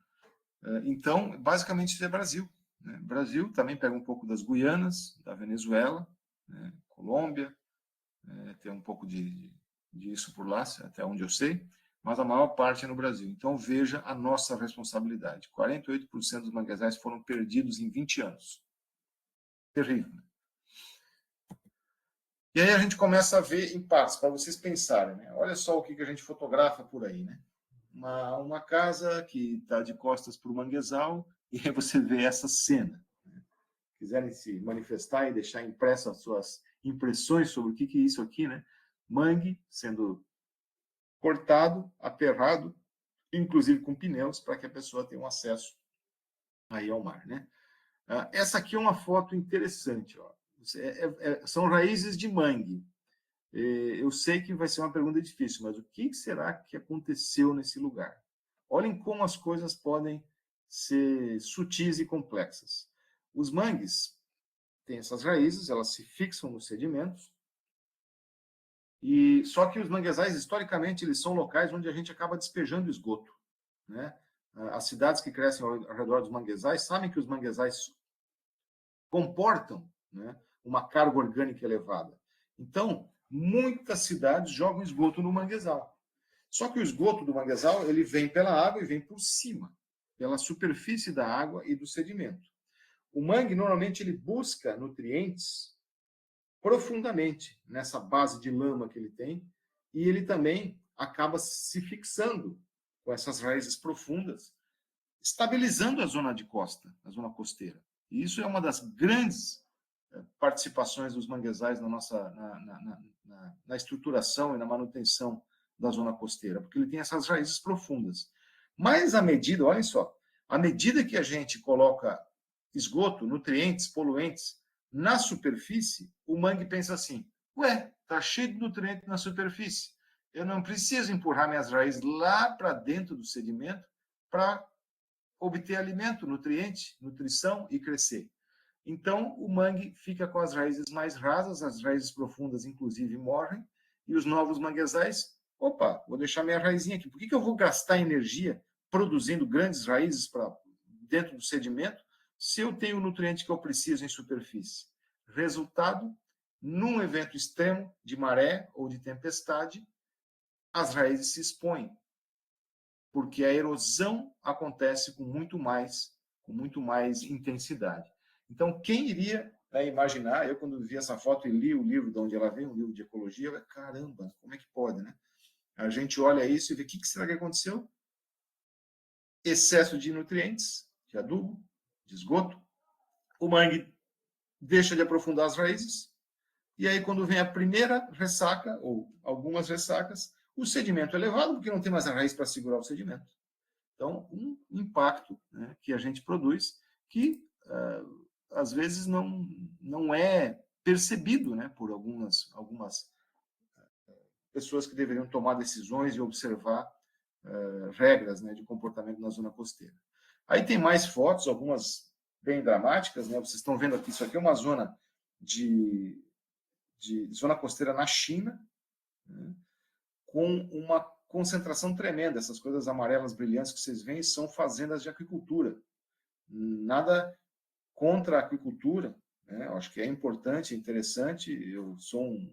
Então, basicamente, isso é Brasil, né? Brasil também pega um pouco das Guianas, da Venezuela, né, Colômbia, tem um pouco disso por lá, até onde eu sei, mas a maior parte é no Brasil. Então, veja a nossa responsabilidade. 48% dos manguezais foram perdidos em 20 anos. Terrível. E aí a gente começa a ver impactos, para vocês pensarem, né? Olha só o que a gente fotografa por aí, né? Uma casa que está de costas para o manguezal, e aí você vê essa cena, né? Quiserem se manifestar e deixar impressas as suas impressões sobre o que é isso aqui, né? Mangue sendo cortado, aterrado, inclusive com pneus, para que a pessoa tenha um acesso aí ao mar, né? Essa aqui é uma foto interessante, ó. São raízes de mangue. Eu sei que vai ser uma pergunta difícil, mas o que será que aconteceu nesse lugar? Olhem como as coisas podem ser sutis e complexas. Os mangues têm essas raízes, elas se fixam nos sedimentos, e só que os manguezais, historicamente, eles são locais onde a gente acaba despejando esgoto, né? As cidades que crescem ao redor dos manguezais sabem que os manguezais comportam, né, uma carga orgânica elevada. Então, muitas cidades jogam esgoto no manguezal. Só que o esgoto do manguezal, ele vem pela água e vem por cima, pela superfície da água e do sedimento. O mangue, normalmente, ele busca nutrientes profundamente nessa base de lama que ele tem, e ele também acaba se fixando com essas raízes profundas, estabilizando a zona de costa, a zona costeira. E isso é uma das grandes participações dos manguezais na estruturação e na manutenção da zona costeira, porque ele tem essas raízes profundas. Mas à medida, olhem só, À medida que a gente coloca esgoto, nutrientes, poluentes na superfície, o mangue pensa assim: ué, está cheio de nutriente na superfície. Eu não preciso empurrar minhas raízes lá para dentro do sedimento para obter alimento, nutriente, nutrição e crescer. Então, o mangue fica com as raízes mais rasas, as raízes profundas, inclusive, morrem, e os novos manguezais, opa, vou deixar minha raizinha aqui. Por que eu vou gastar energia produzindo grandes raízes para dentro do sedimento se eu tenho o nutriente que eu preciso em superfície? Resultado, num evento extremo de maré ou de tempestade, as raízes se expõem, porque a erosão acontece com muito mais intensidade. Então, quem iria, né, imaginar, eu quando vi essa foto e li o livro de onde ela vem, um livro de ecologia, eu falei, caramba, como é que pode, né? A gente olha isso e vê o que será que aconteceu? Excesso de nutrientes, de adubo, de esgoto, o mangue deixa de aprofundar as raízes, e aí quando vem a primeira ressaca, ou algumas ressacas, o sedimento é elevado, porque não tem mais a raiz para segurar o sedimento. Então, um impacto, né, que a gente produz que, às vezes, não é percebido, né, por algumas pessoas que deveriam tomar decisões e observar regras, né, de comportamento na zona costeira. Aí tem mais fotos, algumas bem dramáticas, né? Vocês estão vendo aqui, isso aqui é uma zona de zona costeira na China, né, com uma concentração tremenda. Essas coisas amarelas brilhantes que vocês veem são fazendas de aquicultura. Nada contra a aquicultura, né? Eu acho que é importante, interessante. Eu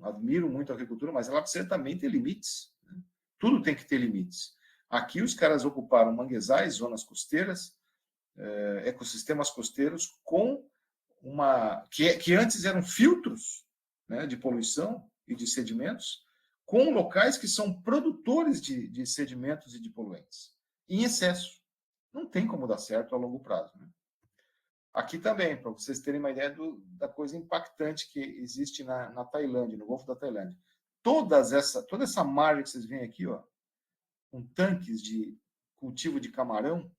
admiro muito a agricultura, mas ela precisa também ter limites, né? Tudo tem que ter limites. Aqui os caras ocuparam manguezais, zonas costeiras, ecossistemas costeiros com que antes eram filtros, né, de poluição e de sedimentos, com locais que são produtores de sedimentos e de poluentes, em excesso. Não tem como dar certo a longo prazo, né? Aqui também, para vocês terem uma ideia da coisa impactante que existe na Tailândia, no Golfo da Tailândia. Toda essa margem que vocês veem aqui, ó, com tanques de cultivo de camarão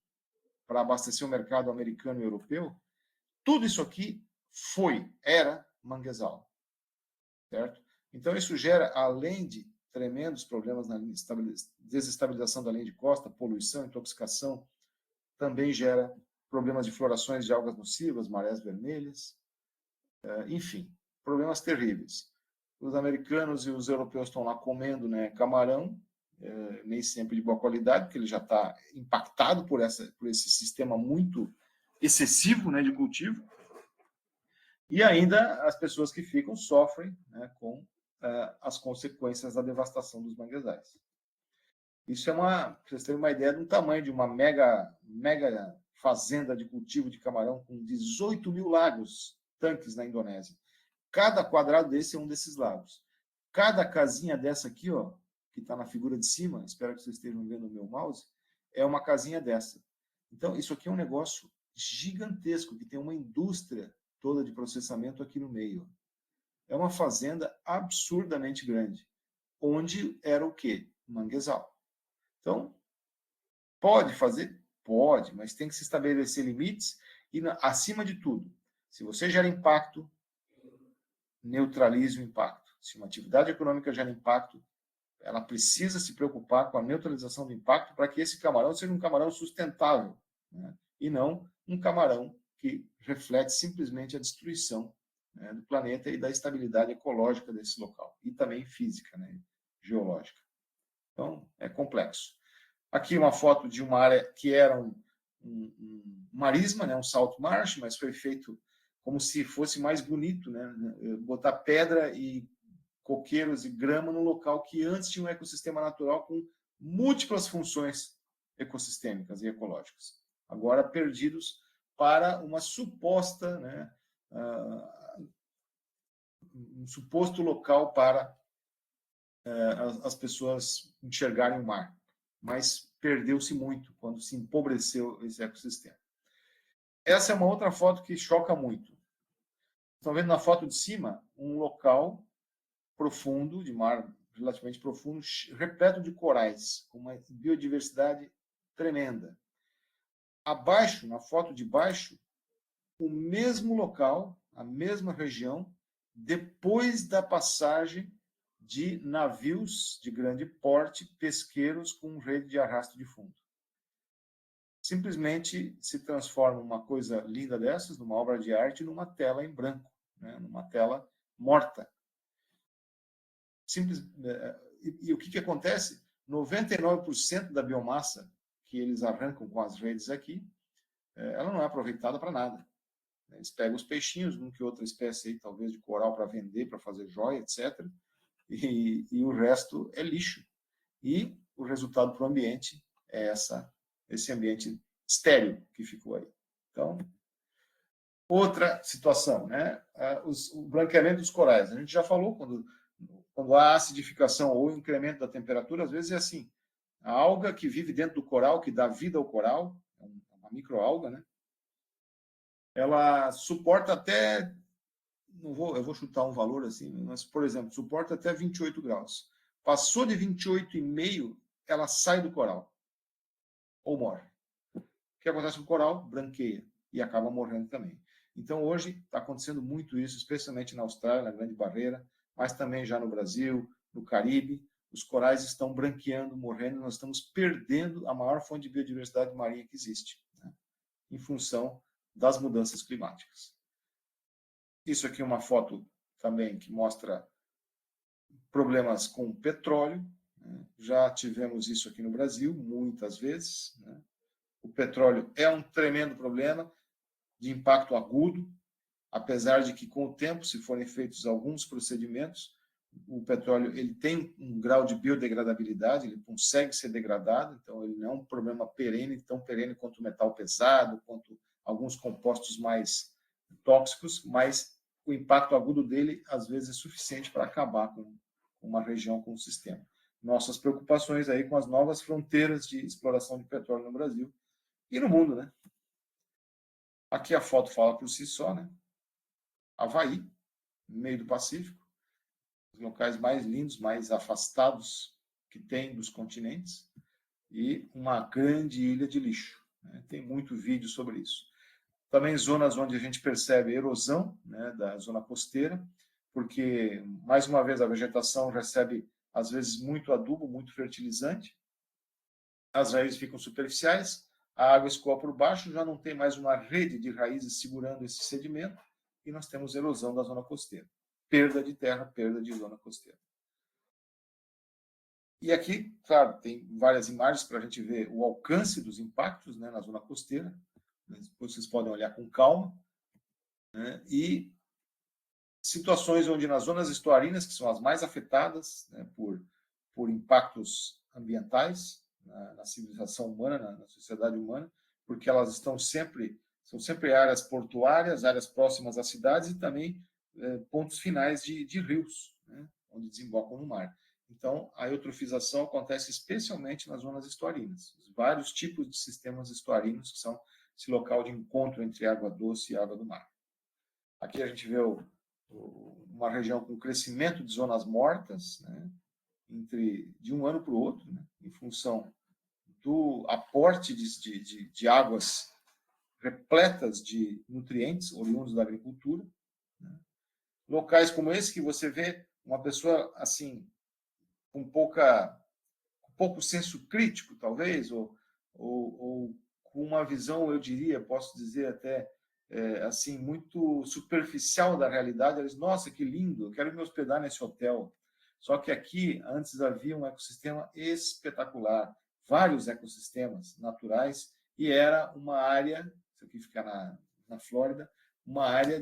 para abastecer o mercado americano e europeu, tudo isso aqui era manguezal, certo? Então, isso gera, além de tremendos problemas na desestabilização da linha de costa, poluição, intoxicação, também gera problemas de florações de algas nocivas, marés vermelhas, enfim, problemas terríveis. Os americanos e os europeus estão lá comendo, né, camarão, nem sempre de boa qualidade, porque ele já está impactado por esse sistema muito excessivo, né, de cultivo. E ainda as pessoas que ficam sofrem, né, com as consequências da devastação dos manguezais. Isso para vocês terem uma ideia do tamanho de uma mega fazenda de cultivo de camarão com 18 mil lagos, tanques na Indonésia. Cada quadrado desse é um desses lagos. Cada casinha dessa aqui, ó, que está na figura de cima, espero que vocês estejam vendo o meu mouse, é uma casinha dessa. Então, isso aqui é um negócio gigantesco, que tem uma indústria toda de processamento aqui no meio. É uma fazenda absurdamente grande, onde era o quê? Manguezal. Então, pode fazer? Pode, mas tem que se estabelecer limites e, acima de tudo, se você gera impacto, neutralize o impacto. Se uma atividade econômica gera impacto, ela precisa se preocupar com a neutralização do impacto para que esse camarão seja um camarão sustentável, né? E não um camarão que reflete simplesmente a destruição, né, do planeta e da estabilidade ecológica desse local. E também física, né, geológica. Então, é complexo. Aqui uma foto de uma área que era um marisma, né, um salt marsh, mas foi feito como se fosse mais bonito, né, botar pedra e coqueiros e grama num local que antes tinha um ecossistema natural com múltiplas funções ecossistêmicas e ecológicas. Agora perdidos para uma suposta, né, um suposto local para as pessoas enxergarem o mar. Mas perdeu-se muito quando se empobreceu esse ecossistema. Essa é uma outra foto que choca muito. Estão vendo na foto de cima um local profundo, de mar relativamente profundo, repleto de corais, com uma biodiversidade tremenda. abaixo, na foto de baixo, o mesmo local, a mesma região, depois da passagem de navios de grande porte, pesqueiros com rede de arrasto de fundo. Simplesmente se transforma uma coisa linda dessas, numa obra de arte, numa tela em branco, né? Numa tela morta. Simples, e o que acontece? 99% da biomassa que eles arrancam com as redes aqui, ela não é aproveitada para nada. Eles pegam os peixinhos, um que outra espécie, aí, talvez de coral, para vender, para fazer joia, etc. E o resto é lixo. E o resultado para o ambiente é esse ambiente estéril que ficou aí. Então, outra situação, né? O branqueamento dos corais. A gente já falou, quando há acidificação ou incremento da temperatura, às vezes é assim. A alga que vive dentro do coral, que dá vida ao coral, é uma microalga, né? Ela suporta até, eu vou chutar um valor assim, mas, por exemplo, suporta até 28 graus. Passou de 28,5, ela sai do coral ou morre. O que acontece com o coral? Branqueia e acaba morrendo também. Então, hoje está acontecendo muito isso, especialmente na Austrália, na Grande Barreira, mas também já no Brasil, no Caribe. Os corais estão branqueando, morrendo, nós estamos perdendo a maior fonte de biodiversidade marinha que existe, né? Em função das mudanças climáticas. Isso aqui é uma foto também que mostra problemas com petróleo, né? Já tivemos isso aqui no Brasil muitas vezes, né? O petróleo é um tremendo problema de impacto agudo, apesar de que, com o tempo, se forem feitos alguns procedimentos, o petróleo ele tem um grau de biodegradabilidade, ele consegue ser degradado, então ele não é um problema perene, tão perene quanto o metal pesado, quanto alguns compostos mais tóxicos, mas o impacto agudo dele, às vezes, é suficiente para acabar com uma região, com um sistema. Nossas preocupações aí com as novas fronteiras de exploração de petróleo no Brasil e no mundo, né? Aqui a foto fala por si só, né? Havaí, no meio do Pacífico, os locais mais lindos, mais afastados que tem dos continentes, e uma grande ilha de lixo, né? Tem muito vídeo sobre isso. Também zonas onde a gente percebe erosão, né, da zona costeira, porque, mais uma vez, a vegetação recebe, às vezes, muito adubo, muito fertilizante, as raízes ficam superficiais, a água escoa por baixo, já não tem mais uma rede de raízes segurando esse sedimento, e nós temos erosão da zona costeira. Perda de terra, perda de zona costeira. E aqui, claro, tem várias imagens para a gente ver o alcance dos impactos, né, na zona costeira. Depois vocês podem olhar com calma. Né, e situações onde nas zonas estuarinas, que são as mais afetadas, né, por impactos ambientais na civilização humana, na sociedade humana, porque elas são sempre áreas portuárias, áreas próximas às cidades e também pontos finais de rios, né, onde desembocam no mar. Então, a eutrofização acontece especialmente nas zonas estuarinas. Os vários tipos de sistemas estuarinos, que são esse local de encontro entre água doce e água do mar. Aqui a gente vê uma região com crescimento de zonas mortas, né, de um ano para o outro, né, em função do aporte de águas repletas de nutrientes oriundos da agricultura. Né. Locais como esse que você vê uma pessoa assim com pouco senso crítico, talvez, ou com uma visão, eu diria, posso dizer até assim, muito superficial da realidade. Eles, nossa, que lindo, eu quero me hospedar nesse hotel. Só que aqui, antes havia um ecossistema espetacular, vários ecossistemas naturais, e era uma área, isso aqui fica na Flórida, uma área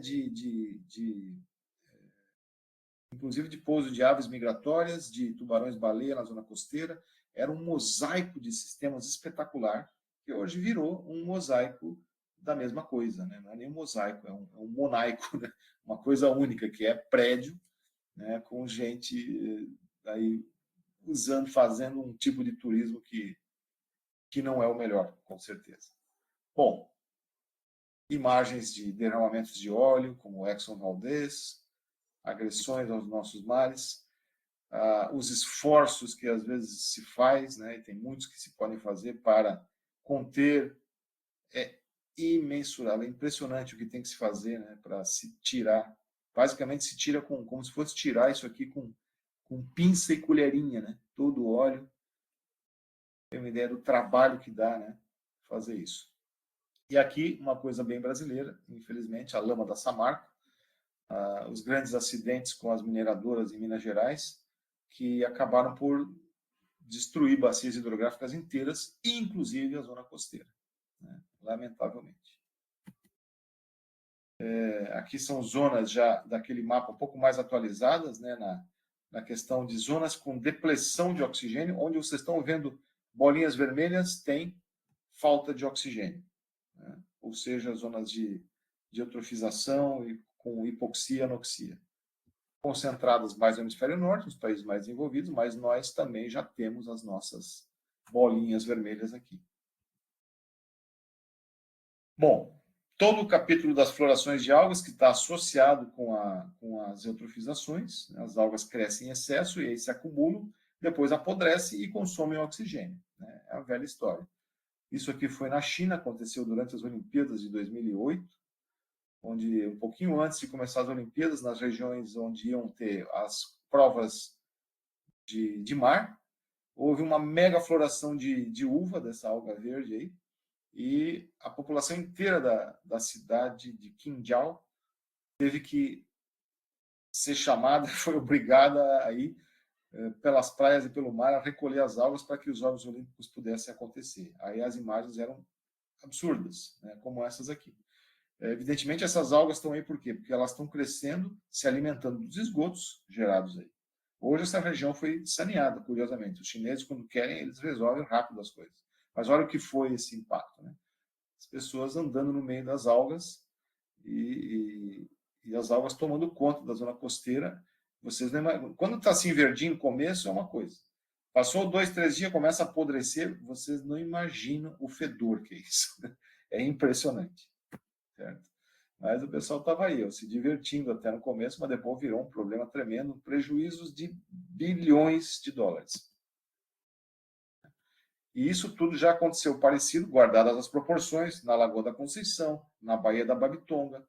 inclusive de pouso de aves migratórias, de tubarões-baleia na zona costeira. Era um mosaico de sistemas espetacular, que hoje virou um mosaico da mesma coisa, né? Não é nem um mosaico, é um monaico, né? Uma coisa única, que é prédio, né? Com gente aí fazendo um tipo de turismo que não é o melhor, com certeza. Bom, imagens de derramamentos de óleo, como o Exxon Valdez, agressões aos nossos mares, os esforços que às vezes se faz, né, e tem muitos que se podem fazer para conter é imensurável, é impressionante o que tem que se fazer, né, para se tirar. Basicamente se tira como se fosse tirar isso aqui com pinça e colherinha, né? Todo o óleo. Tem uma ideia do trabalho que dá, né, fazer isso. E aqui uma coisa bem brasileira, infelizmente, a lama da Samarco, os grandes acidentes com as mineradoras em Minas Gerais, que acabaram por destruir bacias hidrográficas inteiras, inclusive a zona costeira, né? Lamentavelmente. Aqui são zonas já daquele mapa um pouco mais atualizadas, né, na questão de zonas com depleção de oxigênio, onde vocês estão vendo bolinhas vermelhas, tem falta de oxigênio, né? Ou seja, zonas de eutrofização e com hipoxia e anoxia. Concentradas mais no hemisfério norte, nos países mais desenvolvidos, mas nós também já temos as nossas bolinhas vermelhas aqui. Bom, todo o capítulo das florações de algas que está associado com as eutrofizações, né? As algas crescem em excesso e aí se acumulam, depois apodrecem e consomem oxigênio, né? É a velha história. Isso aqui foi na China, aconteceu durante as Olimpíadas de 2008, onde um pouquinho antes de começar as Olimpíadas, nas regiões onde iam ter as provas de mar, houve uma mega floração de uva, dessa alga verde aí, e a população inteira da cidade de Qinzhou teve que ser chamada, foi obrigada a ir pelas praias e pelo mar a recolher as algas para que os Jogos Olímpicos pudessem acontecer. Aí as imagens eram absurdas, né, como essas aqui. Evidentemente, essas algas estão aí por quê? Porque elas estão crescendo, se alimentando dos esgotos gerados aí. Hoje essa região foi saneada, curiosamente. Os chineses, quando querem, eles resolvem rápido as coisas. Mas olha o que foi esse impacto, né? As pessoas andando no meio das algas e as algas tomando conta da zona costeira. Vocês não imaginam. Quando está assim verdinho no começo, é uma coisa. Passou 2, 3 dias, começa a apodrecer, vocês não imaginam o fedor que é isso. É impressionante. Certo? Mas o pessoal estava aí, se divertindo até no começo, mas depois virou um problema tremendo, prejuízos de bilhões de dólares. E isso tudo já aconteceu parecido, guardadas as proporções, na Lagoa da Conceição, na Baía da Babitonga,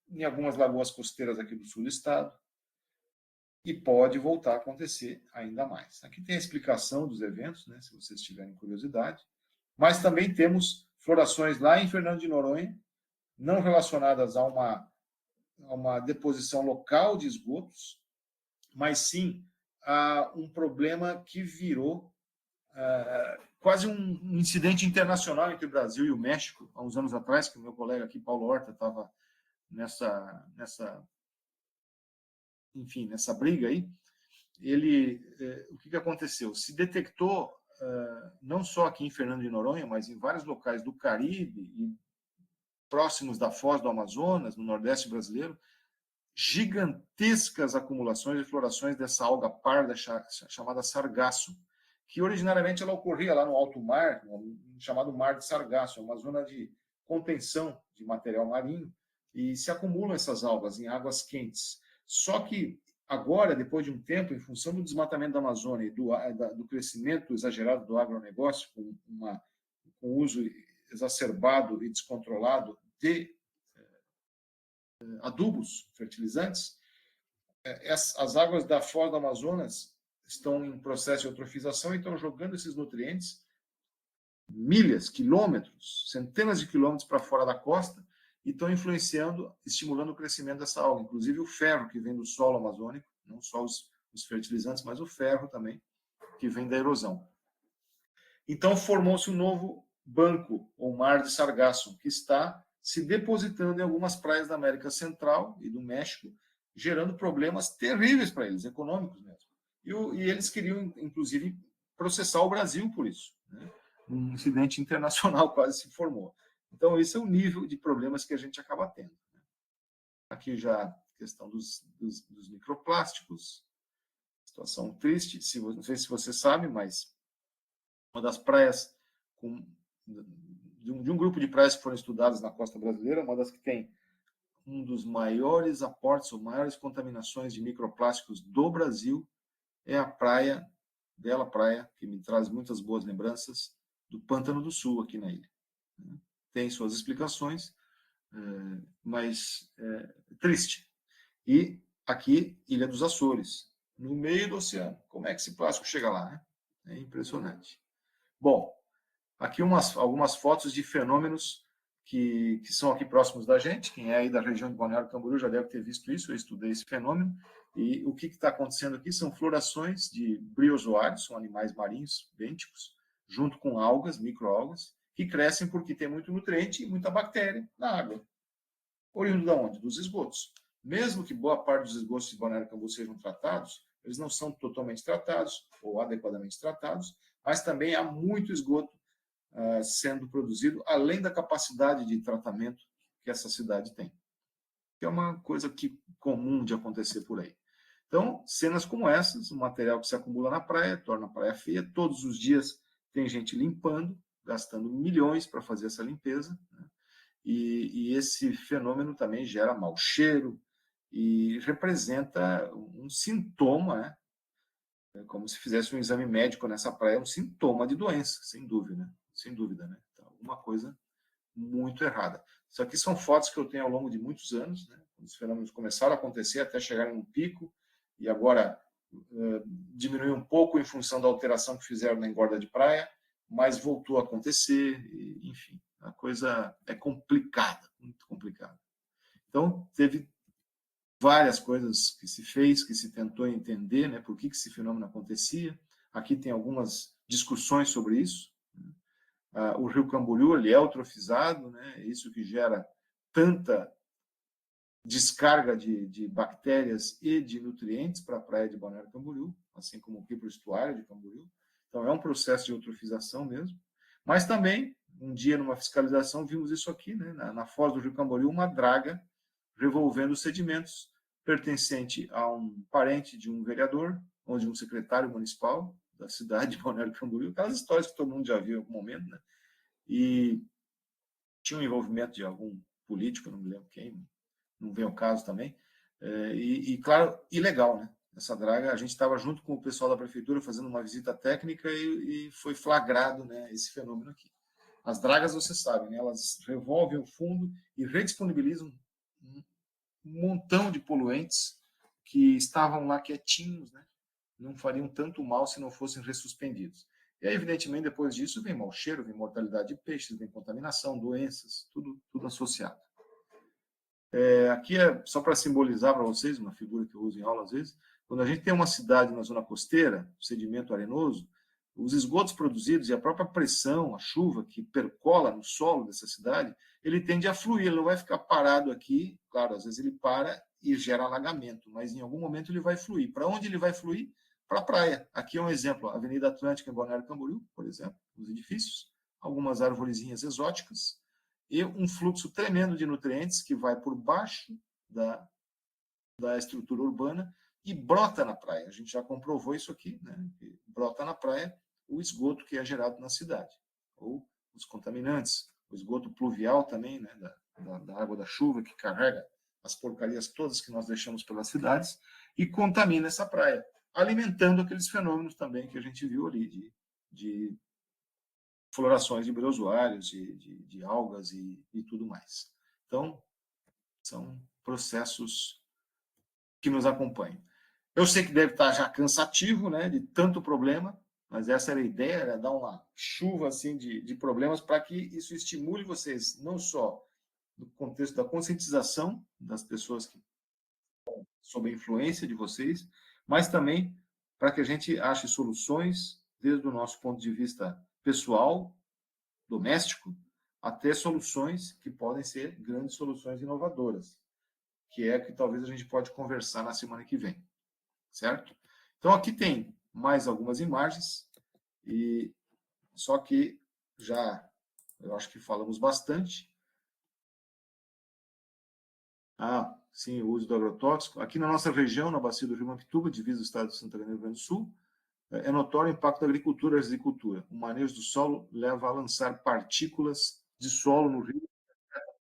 em algumas lagoas costeiras aqui do sul do estado, e pode voltar a acontecer ainda mais. Aqui tem a explicação dos eventos, né, se vocês tiverem curiosidade, mas também temos florações lá em Fernando de Noronha, não relacionadas a uma deposição local de esgotos, mas sim a um problema que virou quase um incidente internacional entre o Brasil e o México, há uns anos atrás, que o meu colega aqui, Paulo Horta, estava nessa briga aí. O que aconteceu? Se detectou, não só aqui em Fernando de Noronha, mas em vários locais do Caribe e próximos da foz do Amazonas, no Nordeste brasileiro, gigantescas acumulações e florações dessa alga parda chamada sargaço, que originariamente ela ocorria lá no alto mar, chamado Mar de Sargasso, uma zona de contenção de material marinho, e se acumulam essas algas em águas quentes. Só que agora, depois de um tempo, em função do desmatamento da Amazônia e do crescimento exagerado do agronegócio, com o uso exacerbado e descontrolado de adubos, fertilizantes, as águas da foz do Amazonas estão em processo de eutrofização e estão jogando esses nutrientes milhas, quilômetros, centenas de quilômetros para fora da costa e estão influenciando, estimulando o crescimento dessa alga, inclusive o ferro que vem do solo amazônico, não só os fertilizantes, mas o ferro também, que vem da erosão. Então formou-se um novo banco, ou mar de sargasso, que está se depositando em algumas praias da América Central e do México, gerando problemas terríveis para eles, econômicos mesmo. E eles queriam, inclusive, processar o Brasil por isso, né? Um incidente internacional quase se formou. Então, esse é o nível de problemas que a gente acaba tendo, né? Aqui já a questão dos microplásticos, situação triste, não sei se você sabe, mas uma das praias de um grupo de praias que foram estudadas na costa brasileira, uma das que tem um dos maiores aportes ou maiores contaminações de microplásticos do Brasil é a bela praia, que me traz muitas boas lembranças, do Pântano do Sul, aqui na ilha. né? Tem suas explicações, mas triste. E aqui, Ilha dos Açores, no meio do oceano. Como é que esse plástico chega lá, né? É impressionante. Bom, aqui algumas fotos de fenômenos que são aqui próximos da gente. Quem é aí da região de Balneário Camboriú já deve ter visto isso, eu estudei esse fenômeno. E o que está acontecendo aqui são florações de briozoários, são animais marinhos bênticos, junto com algas, microalgas, que crescem porque tem muito nutriente e muita bactéria na água. Oriundo de onde? Dos esgotos. Mesmo que boa parte dos esgotos de Balneário Camboriú sejam tratados, eles não são totalmente tratados ou adequadamente tratados, mas também há muito esgoto sendo produzido, além da capacidade de tratamento que essa cidade tem. Que é uma coisa comum de acontecer por aí. Então, cenas como essas, o material que se acumula na praia, torna a praia feia, todos os dias tem gente limpando, gastando milhões para fazer essa limpeza, né? E esse fenômeno também gera mau cheiro e representa um sintoma, né? É como se fizesse um exame médico nessa praia, um sintoma de doença, sem dúvida, né? Então, alguma coisa muito errada. Isso aqui são fotos que eu tenho ao longo de muitos anos, né? Quando os fenômenos começaram a acontecer até chegarem num pico, e agora diminuiu um pouco em função da alteração que fizeram na engorda de praia, mas voltou a acontecer, e, enfim, a coisa é complicada, muito complicada. Então, teve várias coisas que se fez, que se tentou entender, né, por que esse fenômeno acontecia. Aqui tem algumas discussões sobre isso. O rio Camboriú, ele é eutrofizado, né, isso que gera tanta descarga de bactérias e de nutrientes para a praia de Balneário Camboriú, assim como aqui para o estuário de Camboriú. Então, é um processo de eutrofização mesmo. Mas também, um dia, numa fiscalização, vimos isso aqui, né, na foz do rio Camboriú, uma draga revolvendo sedimentos pertencente a um parente de um vereador ou de um secretário municipal da cidade de Balneário Camboriú, aquelas histórias que todo mundo já viu em algum momento, né? E tinha um envolvimento de algum político, não me lembro quem, não vem ao caso também, claro, ilegal, né? Essa draga, a gente estava junto com o pessoal da prefeitura fazendo uma visita técnica e foi flagrado, né, esse fenômeno aqui. As dragas, você sabe, né, elas revolvem o fundo e redisponibilizam um montão de poluentes que estavam lá quietinhos, né? Não fariam tanto mal se não fossem ressuspendidos. E aí, evidentemente, depois disso vem mau cheiro, vem mortalidade de peixes, vem contaminação, doenças, tudo associado. Aqui é só para simbolizar para vocês, uma figura que eu uso em aula às vezes, quando a gente tem uma cidade na zona costeira, sedimento arenoso, os esgotos produzidos e a própria pressão, a chuva que percola no solo dessa cidade, ele tende a fluir, ele não vai ficar parado aqui, claro, às vezes ele para e gera alagamento, mas em algum momento ele vai fluir. Para onde ele vai fluir? Para a praia. Aqui é um exemplo, a Avenida Atlântica em Balneário Camboriú, por exemplo, os edifícios, algumas arvorezinhas exóticas, e um fluxo tremendo de nutrientes que vai por baixo da estrutura urbana e brota na praia. A gente já comprovou isso aqui, né? Brota na praia o esgoto que é gerado na cidade, ou os contaminantes, o esgoto pluvial também, né? da água da chuva que carrega as porcarias todas que nós deixamos pelas cidades e contamina essa praia, alimentando aqueles fenômenos também que a gente viu ali de florações de briozoários, de algas e tudo mais. Então, são processos que nos acompanham. Eu sei que deve estar já cansativo, né, de tanto problema, mas essa era a ideia, era dar uma chuva assim de problemas para que isso estimule vocês, não só no contexto da conscientização das pessoas que estão sob a influência de vocês, mas também para que a gente ache soluções desde o nosso ponto de vista pessoal, doméstico, até soluções que podem ser grandes soluções inovadoras, que é que talvez a gente pode conversar na semana que vem, certo? Então aqui tem mais algumas imagens e só que já eu acho que falamos bastante. Sim, o uso do agrotóxico. Aqui na nossa região, na bacia do Rio Mampituba, divisa do estado de Santa Catarina e Rio Grande do Sul, é notório o impacto da agricultura e da agricultura. O manejo do solo leva a lançar partículas de solo no rio,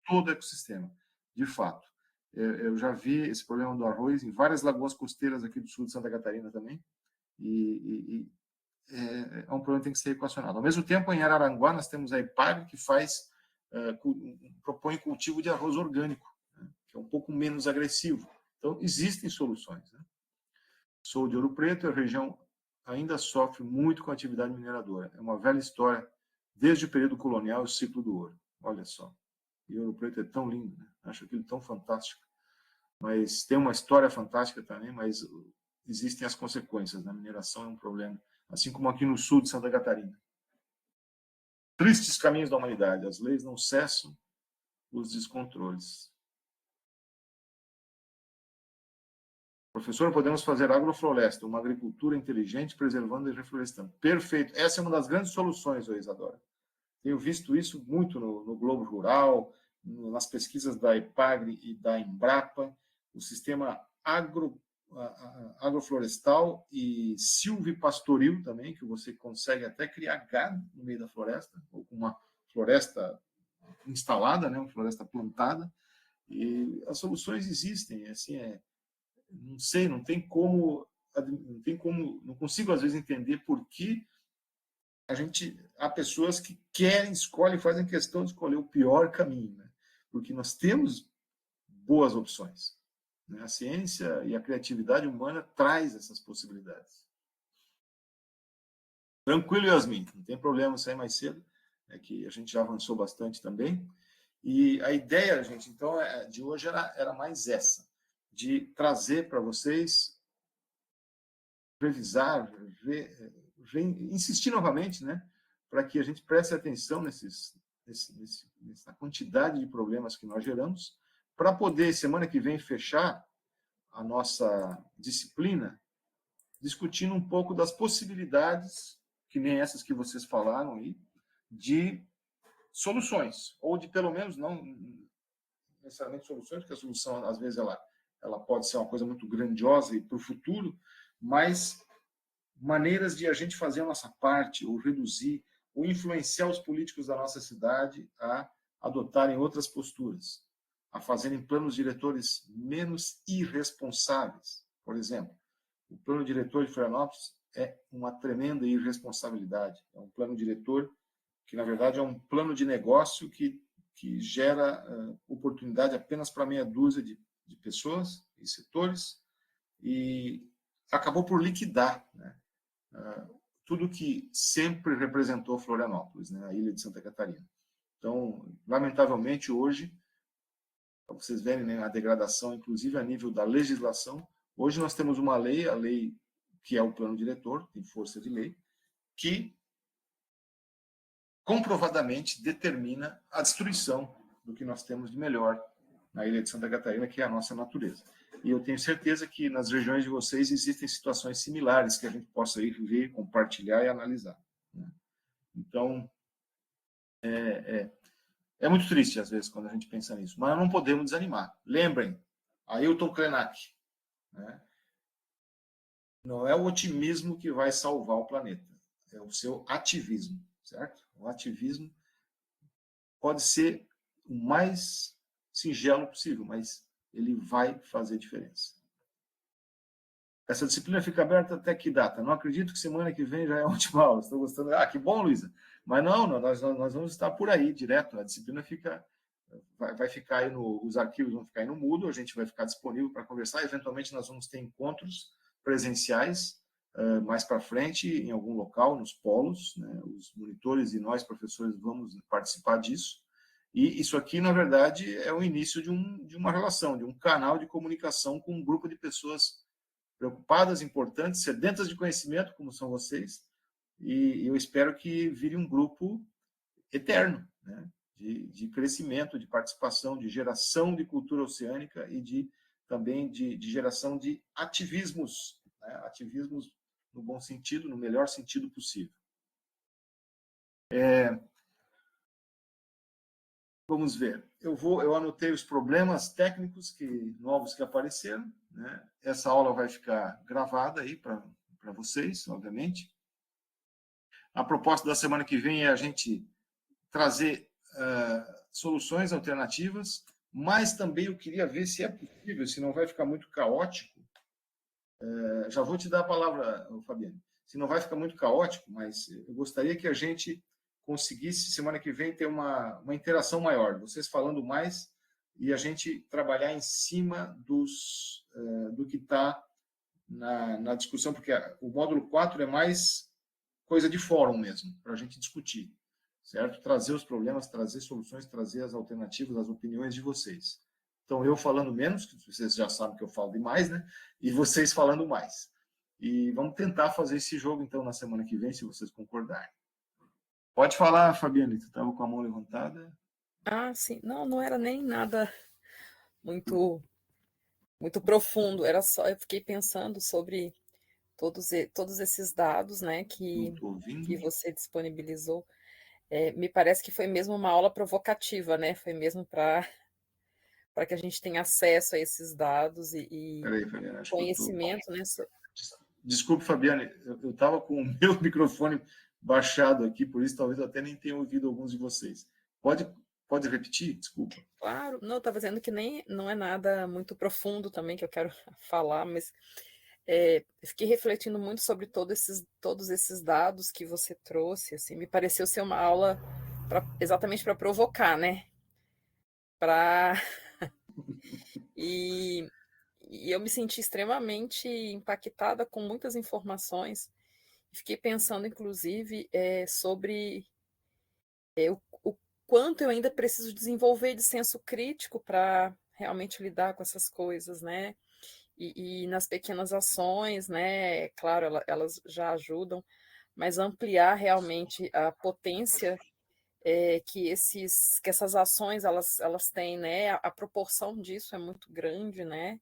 todo o ecossistema, de fato. Eu já vi esse problema do arroz em várias lagoas costeiras aqui do sul de Santa Catarina também, é um problema que tem que ser equacionado. Ao mesmo tempo, em Araranguá, nós temos a EPAG, que faz propõe cultivo de arroz orgânico, né, que é um pouco menos agressivo. Então, existem soluções. Né? Sou de Ouro Preto, a região ainda sofre muito com a atividade mineradora. É uma velha história, desde o período colonial e o ciclo do ouro. Olha só. E Ouro Preto é tão lindo, né? Acho aquilo tão fantástico. Mas tem uma história fantástica também, mas existem as consequências. A mineração é um problema. Assim como aqui no sul de Santa Catarina. Tristes caminhos da humanidade. As leis não cessam, os descontroles. Professor, podemos fazer agrofloresta, uma agricultura inteligente, preservando e reflorestando. Perfeito. Essa é uma das grandes soluções, Isadora. Tenho visto isso muito no Globo Rural, nas pesquisas da EPAGRE e da Embrapa, o sistema agroflorestal e silvipastoril também, que você consegue até criar gado no meio da floresta, ou com uma floresta instalada, né, uma floresta plantada, e as soluções existem, assim, não sei, não consigo às vezes entender por que há pessoas que querem, escolhem, fazem questão de escolher o pior caminho, né? Porque nós temos boas opções. Né? A ciência e a criatividade humana traz essas possibilidades. Tranquilo, Yasmin, não tem problema sair mais cedo, é que a gente já avançou bastante também. E a ideia, gente, então, de hoje era mais essa, de trazer para vocês, revisar, insistir novamente, né, para que a gente preste atenção nessa quantidade de problemas que nós geramos, para poder, semana que vem, fechar a nossa disciplina, discutindo um pouco das possibilidades, que nem essas que vocês falaram aí, de soluções, ou de pelo menos não necessariamente soluções, porque a solução, às vezes, ela pode ser uma coisa muito grandiosa e para o futuro, mas maneiras de a gente fazer a nossa parte, ou reduzir, ou influenciar os políticos da nossa cidade a adotarem outras posturas, a fazerem planos diretores menos irresponsáveis. Por exemplo, o plano diretor de Florianópolis é uma tremenda irresponsabilidade. É um plano diretor que, na verdade, é um plano de negócio que gera oportunidade apenas para meia dúzia de pessoas e setores, e acabou por liquidar, né, tudo que sempre representou Florianópolis, né, a ilha de Santa Catarina. Então, lamentavelmente, hoje, para vocês verem, né, a degradação, inclusive a nível da legislação, hoje nós temos uma lei, a lei que é o plano diretor, tem força de lei, que comprovadamente determina a destruição do que nós temos de melhor na ilha de Santa Catarina, que é a nossa natureza. E eu tenho certeza que nas regiões de vocês existem situações similares que a gente possa ir ver, compartilhar e analisar. Né? Então, é muito triste, às vezes, quando a gente pensa nisso, mas não podemos desanimar. Lembrem, Ailton Krenak, né? Não é o otimismo que vai salvar o planeta, é o seu ativismo, certo? O ativismo pode ser o mais singelo possível, mas ele vai fazer diferença. Essa disciplina fica aberta até que data? Não acredito que semana que vem já é a última aula. Estou gostando. Ah, que bom, Luísa. Mas não, nós vamos estar por aí direto. A disciplina vai ficar aí os arquivos vão ficar aí no Moodle, a gente vai ficar disponível para conversar. Eventualmente nós vamos ter encontros presenciais mais para frente, em algum local, nos polos, né? Os monitores e nós, professores, vamos participar disso. E isso aqui, na verdade, é o início de uma relação, de um canal de comunicação com um grupo de pessoas preocupadas, importantes, sedentas de conhecimento, como são vocês, e eu espero que vire um grupo eterno, né? De crescimento, de participação, de geração de cultura oceânica e também de geração de ativismos, né? Ativismos no bom sentido, no melhor sentido possível. Vamos ver. Eu anotei os problemas técnicos novos que apareceram, né? Essa aula vai ficar gravada aí para vocês, obviamente. A proposta da semana que vem é a gente trazer soluções alternativas, mas também eu queria ver se é possível, se não vai ficar muito caótico. Já vou te dar a palavra, Fabiano. Se não vai ficar muito caótico, mas eu gostaria que a gente conseguisse, semana que vem, ter uma interação maior, vocês falando mais e a gente trabalhar em cima do que está na discussão, porque o módulo 4 é mais coisa de fórum mesmo, para a gente discutir, certo? Trazer os problemas, trazer soluções, trazer as alternativas, as opiniões de vocês. Então, eu falando menos, que vocês já sabem que eu falo demais, né? E vocês falando mais. E vamos tentar fazer esse jogo, então, na semana que vem, se vocês concordarem. Pode falar, Fabiane, tu estava com a mão levantada. Ah, sim. Não, não era nem nada muito profundo, era só, eu fiquei pensando sobre todos esses dados, né, que você disponibilizou. Me parece que foi mesmo uma aula provocativa, né, foi mesmo para que a gente tenha acesso a esses dados e Peraí, Fabiane, conhecimento, né? Desculpe, Fabiane, eu estava com o meu microfone baixado aqui, por isso talvez eu até nem tenha ouvido alguns de vocês. Pode repetir? Desculpa. Claro, não, estava dizendo que não é nada muito profundo também que eu quero falar, mas fiquei refletindo muito sobre todos esses dados que você trouxe, assim, me pareceu ser uma aula exatamente para provocar, né? E eu me senti extremamente impactada com muitas informações. Fiquei pensando, inclusive, sobre o quanto eu ainda preciso desenvolver de senso crítico para realmente lidar com essas coisas, né? E nas pequenas ações, né? Claro, elas já ajudam, mas ampliar realmente a potência que essas ações elas têm, né? A proporção disso é muito grande, né?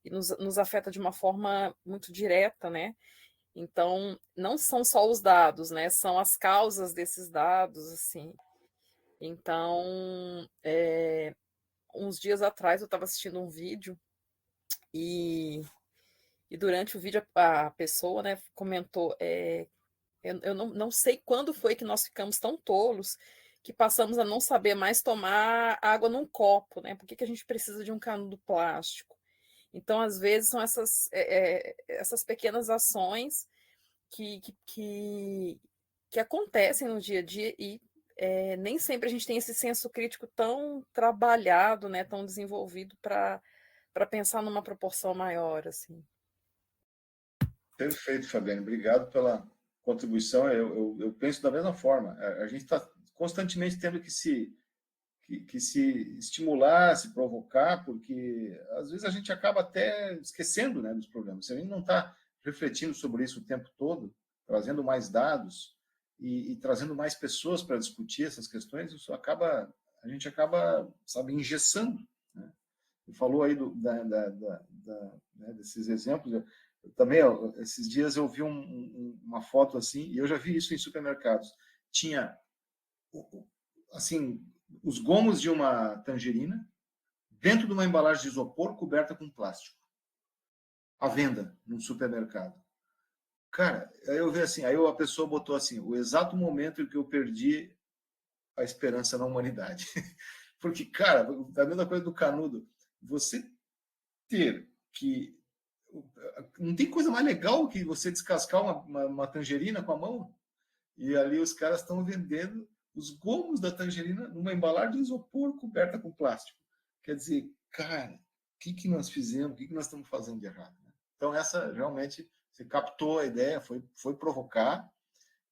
E nos afeta de uma forma muito direta, né? Então, não são só os dados, né? São as causas desses dados, assim. Então, uns dias atrás eu estava assistindo um vídeo e durante o vídeo a pessoa, né, comentou, eu não sei quando foi que nós ficamos tão tolos que passamos a não saber mais tomar água num copo, né? Por que a gente precisa de um canudo plástico? Então, às vezes, são essas pequenas ações que acontecem no dia a dia e nem sempre a gente tem esse senso crítico tão trabalhado, né, tão desenvolvido para pensar numa proporção maior, assim. Perfeito, Fabiane. Obrigado pela contribuição. Eu penso da mesma forma. A gente está constantemente tendo que se estimular, se provocar, porque às vezes a gente acaba até esquecendo, né, dos problemas. Se a gente não está refletindo sobre isso o tempo todo, trazendo mais dados e trazendo mais pessoas para discutir essas questões, a gente acaba, sabe, engessando. Né? Você falou aí né, desses exemplos. Eu também, esses dias eu vi uma foto assim, e eu já vi isso em supermercados. Tinha, assim, os gomos de uma tangerina dentro de uma embalagem de isopor coberta com plástico. À venda num supermercado. Cara, aí eu vi assim, aí a pessoa botou assim, o exato momento em que eu perdi a esperança na humanidade. Porque, cara, a mesma coisa do canudo. Você ter que... Não tem coisa mais legal que você descascar uma tangerina com a mão? E ali os caras estão vendendo os gomos da tangerina numa embalagem de isopor coberta com plástico. Quer dizer, cara, o que nós fizemos? O que nós estamos fazendo de errado? Né? Então, essa realmente, você captou a ideia, foi provocar,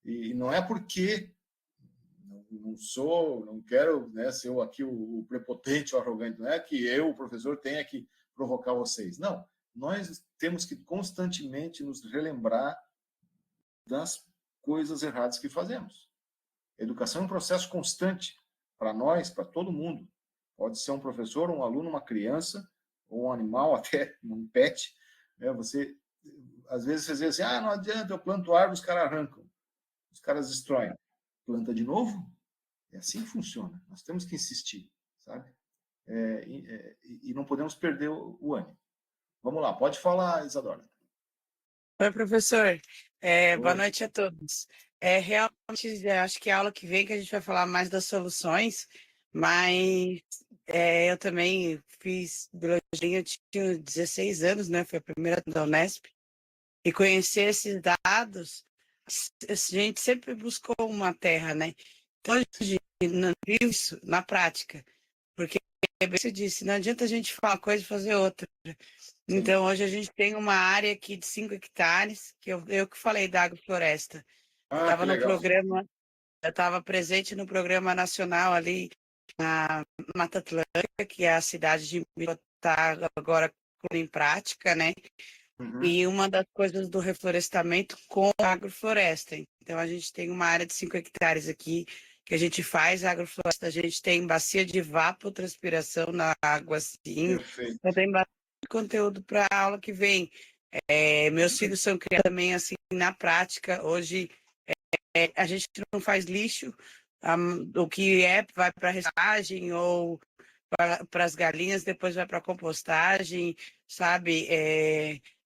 e não é porque não quero, né, ser aqui o prepotente, o arrogante, não é que eu, o professor, tenha que provocar vocês. Não, nós temos que constantemente nos relembrar das coisas erradas que fazemos. A educação é um processo constante para nós, para todo mundo. Pode ser um professor, um aluno, uma criança, ou um animal, até um pet. Né? Às vezes você diz assim, não adianta, eu planto árvore, os caras arrancam. Os caras destroem. Planta de novo? É assim que funciona. Nós temos que insistir, sabe? E não podemos perder o ânimo. Vamos lá, pode falar, Isadora. Oi, professor. Boa noite a todos. Realmente, acho que é a aula que vem que a gente vai falar mais das soluções, mas eu também fiz biologia, eu tinha 16 anos, né? Foi a primeira da Unesp, e conhecer esses dados, a gente sempre buscou uma terra, né? Então, hoje, isso na prática, porque, como você disse, não adianta a gente falar uma coisa e fazer outra. Sim. Então, hoje a gente tem uma área aqui de 5 hectares, que eu que falei da agrofloresta. Eu Ah, que estava no legal. programa, eu estava presente no programa nacional ali na Mata Atlântica, que é a cidade de está agora em prática, né? Uhum. E uma das coisas do reflorestamento com a agrofloresta. Então, a gente tem uma área de 5 hectares aqui, que a gente faz agrofloresta, a gente tem bacia de evapotranspiração na água cinza, Perfeito. então tem bastante conteúdo para a aula que vem. Meus filhos são criados também assim na prática. Hoje a gente não faz lixo, o que vai para reciclagem ou para as galinhas, depois vai para compostagem, sabe?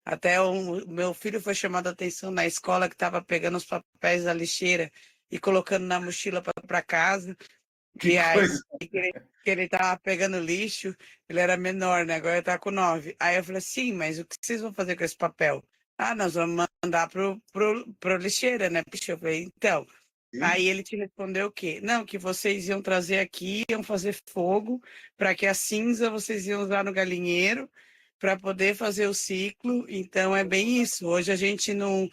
Até o meu filho foi chamado a atenção na escola que estava pegando os papéis da lixeira e colocando na mochila para casa, Que que aí coisa. que ele estava pegando lixo, ele era menor, né? Agora ele está com 9. Aí eu falei, sim, mas o que vocês vão fazer com esse papel? Ah, nós vamos mandar pro lixeira, né? Puxa, eu falei, então. Sim. Aí ele te respondeu o quê? Não, que vocês iam trazer aqui, iam fazer fogo, para que a cinza vocês iam usar no galinheiro, para poder fazer o ciclo. Então é bem isso. Hoje a gente não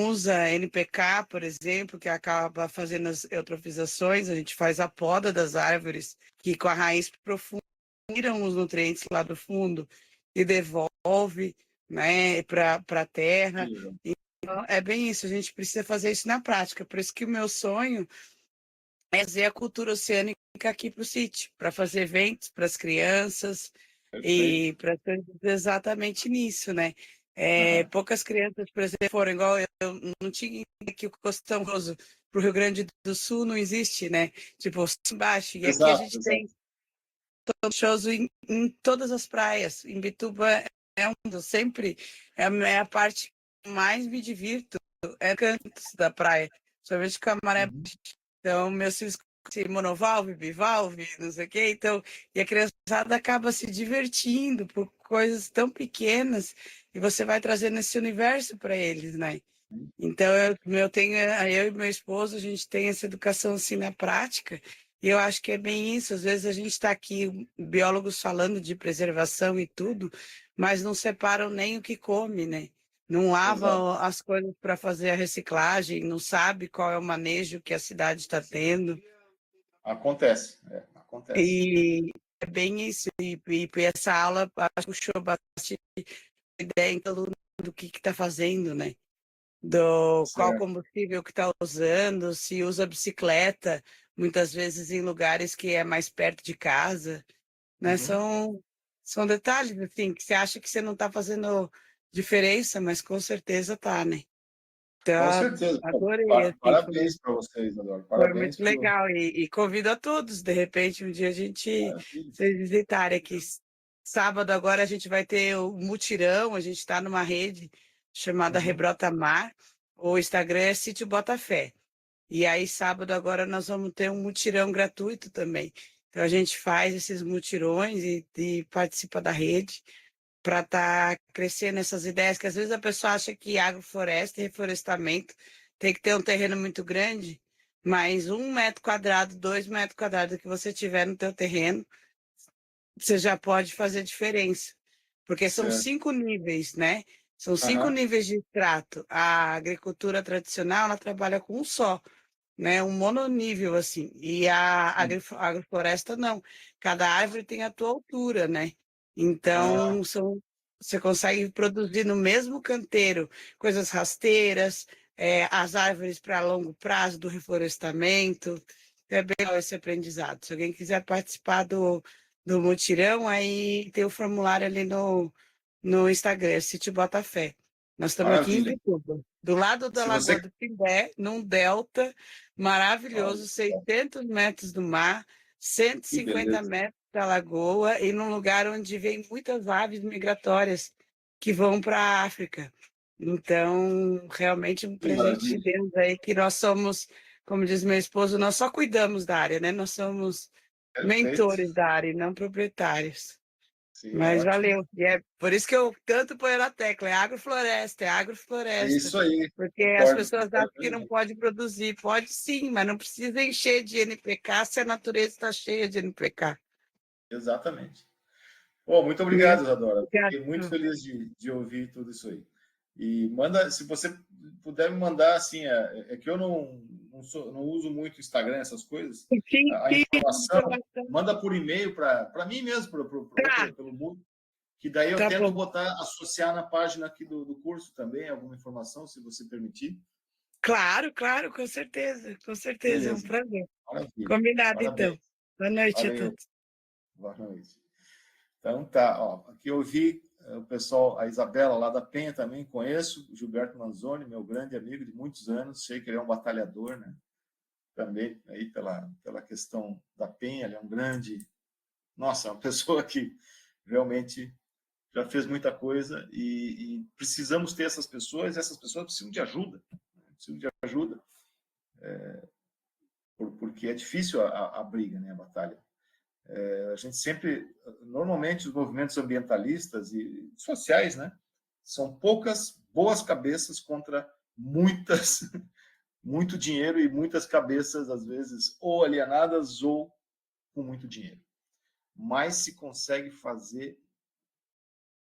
usa NPK, por exemplo, que acaba fazendo as eutrofizações, a gente faz a poda das árvores, que com a raiz profunda tiram os nutrientes lá do fundo e devolve, né, para a Que terra. legal. Então, é bem isso, a gente precisa fazer isso na prática. Por isso que o meu sonho é trazer a cultura oceânica aqui para o sítio, para fazer eventos para as crianças Perfeito. e para exatamente nisso, né? Aham. Poucas crianças, por exemplo, foram igual eu não tinha que o Costão Roso para o Rio Grande do Sul não existe, né? Tipo, embaixo. E aqui a Exato, gente tem exato. shows em todas as praias. Em Bituba sempre é a parte que mais me divirto, é cantos da praia, somente com a maré Uhum. baixa. Então, meus filhos conhecem monovalve, bivalve, não sei o quê, então, e a criançada acaba se divertindo por coisas tão pequenas e você vai trazendo esse universo para eles, né? Então, eu e meu esposo, a gente tem essa educação assim na prática, e eu acho que é bem isso. Às vezes a gente está aqui, biólogos falando de preservação e tudo, mas não separam nem o que come, né? Não Exato. lavam as coisas para fazer a reciclagem, não sabe qual é o manejo que a cidade está tendo. Acontece. Acontece. E é bem isso. E essa aula acho que puxou bastante ideia em todo mundo do que está fazendo, né? Do qual Certo. combustível que está usando, se usa bicicleta, muitas vezes em lugares que é mais perto de casa, né? Uhum. São detalhes, assim, que você acha que você não está fazendo diferença, mas com certeza tá, né? Com Então, certeza. Pô, adorei, assim, parabéns para vocês, Adoro. foi muito Parabéns por. legal e convido a todos, de repente, um dia a gente Maravilha. se visitar aqui. Sábado agora a gente vai ter o mutirão, a gente está numa rede chamada Uhum. Rebrota Mar, o Instagram é Sítio Botafé. E aí sábado agora nós vamos ter um mutirão gratuito também. Então a gente faz esses mutirões e participa da rede para estar crescendo essas ideias, que às vezes a pessoa acha que agrofloresta e reflorestamento tem que ter um terreno muito grande, mas 1 metro quadrado, 2 metros quadrados que você tiver no teu terreno, você já pode fazer diferença. Porque são Certo. 5 níveis, né? São cinco Aham. níveis de extrato. A agricultura tradicional, ela trabalha com um só, né? Um mononível, assim. E a Sim. agrofloresta, não. Cada árvore tem a tua altura, né? Ah, Então, você consegue produzir no mesmo canteiro coisas rasteiras, as árvores para longo prazo do reflorestamento. É bem legal esse aprendizado. Se alguém quiser participar do mutirão, aí tem o formulário ali no Instagram, Sítio Botafé. Nós estamos aqui em maravilha. Bituba, do lado da Se Lagoa você. do Pimbé, num delta Olha maravilhoso, só, 600 metros do mar, cento e que cinquenta beleza. metros da lagoa, e num lugar onde vem muitas aves migratórias que vão para a África. Então, realmente um Que presente de maravilha. Deus aí, que nós somos, como diz meu esposo, nós só cuidamos da área, né? Nós somos Perfeito. mentores da área, e não proprietários. Sim, Mas ótimo. valeu. E é por isso que eu tanto ponho na tecla, é agrofloresta, é É agrofloresta. isso aí. Porque as pessoas acham que não pode produzir. Pode sim, mas não precisa encher de NPK se a natureza está cheia de NPK. Exatamente. Bom, muito Né? obrigado, Isadora. Fiquei muito Obrigado. feliz de ouvir tudo isso aí. E manda, se você puder me mandar, assim, é que eu não uso muito Instagram, essas coisas, a Sim, informação, manda por e-mail para mim mesmo, tá, pelo mundo, que daí eu tá tento bom. botar, associar na página aqui do curso também, alguma informação, se você permitir. Claro, claro, com certeza, é um Beleza, prazer. maravilha. Combinado, então. Parabéns. Boa noite a Valeu. todos. Boa noite. Então tá, ó, aqui eu vi o pessoal, a Isabela lá da Penha também conheço, o Gilberto Manzoni, meu grande amigo de muitos anos, sei que ele é um batalhador, né? Também aí pela questão da Penha, ele é um grande, nossa, uma pessoa que realmente já fez muita coisa e precisamos ter essas pessoas, e essas pessoas precisam de ajuda, porque é difícil a briga, né, a batalha. A gente sempre, normalmente, os movimentos ambientalistas e sociais, né, são poucas boas cabeças contra muitas, muito dinheiro e muitas cabeças, às vezes, ou alienadas ou com muito dinheiro. Mas se consegue fazer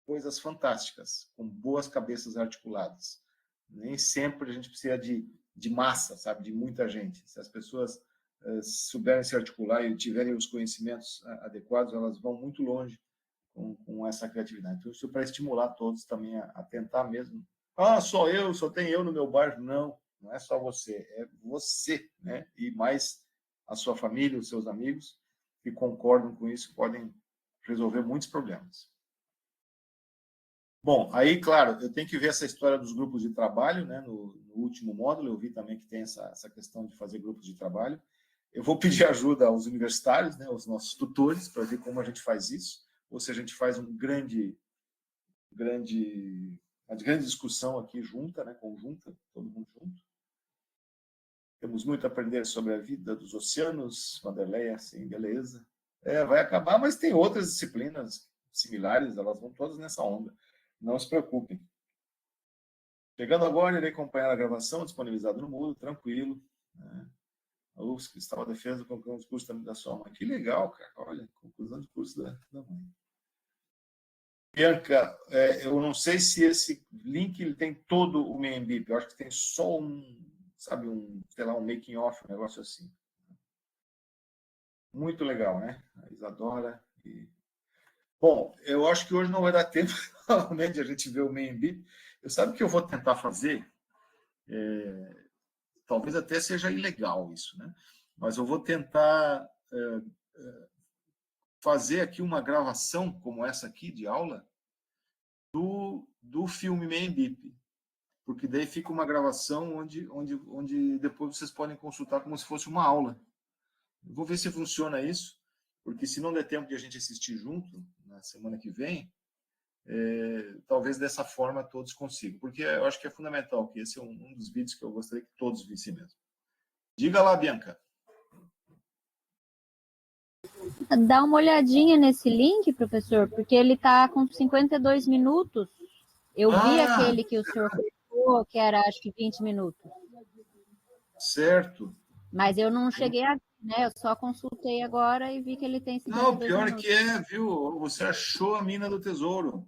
coisas fantásticas, com boas cabeças articuladas. Nem sempre a gente precisa de massa, sabe, de muita gente. Se as pessoas souberem se articular e tiverem os conhecimentos adequados, elas vão muito longe com essa criatividade. Então, isso é para estimular todos também a tentar mesmo. Ah, só tem eu no meu bairro. Não, não é só você, é você, né? E mais a sua família, os seus amigos que concordam com isso podem resolver muitos problemas. Bom, aí, claro, eu tenho que ver essa história dos grupos de trabalho, né? No último módulo, eu vi também que tem essa questão de fazer grupos de trabalho. Eu vou pedir ajuda aos universitários, né, aos nossos tutores, para ver como a gente faz isso, ou se a gente faz uma grande discussão aqui junta, né, conjunta, todo mundo junto. Temos muito a aprender sobre a vida dos oceanos, Vanderlei, assim, beleza. Vai acabar, mas tem outras disciplinas similares, elas vão todas nessa onda. Não se preocupem. Chegando agora, irei acompanhar a gravação disponibilizada no Moodle, tranquilo. Né? A UFSC estava a defesa do concurso de curso da sua mãe. Que legal, cara. Olha, conclusão de curso da mãe. Bianca, eu não sei se esse link ele tem todo o MEMBIP. Eu acho que tem só sabe, sei lá, um making off, um negócio assim. Muito legal, né? A Isadora. Bom, eu acho que hoje não vai dar tempo, novamente, de a gente ver o MEMBIP. Eu sabe o que eu vou tentar fazer? Talvez até seja ilegal isso, né? Mas eu vou tentar fazer aqui uma gravação como essa aqui de aula do filme MEMBIP, porque daí fica uma gravação onde depois vocês podem consultar como se fosse uma aula. Eu vou ver se funciona isso, porque se não der tempo de a gente assistir junto na semana que vem, talvez dessa forma todos consigam, porque eu acho que é fundamental, que esse é um dos vídeos que eu gostaria que todos vissem mesmo. Diga lá, Bianca. Dá uma olhadinha nesse link, professor, porque ele está com 52 minutos. Eu vi aquele que o senhor colocou, que era acho que 20 minutos. Certo. Mas eu não cheguei a, né? Eu só consultei agora e vi que ele tem 52 Não, pior minutos. que viu? Você achou a mina do tesouro.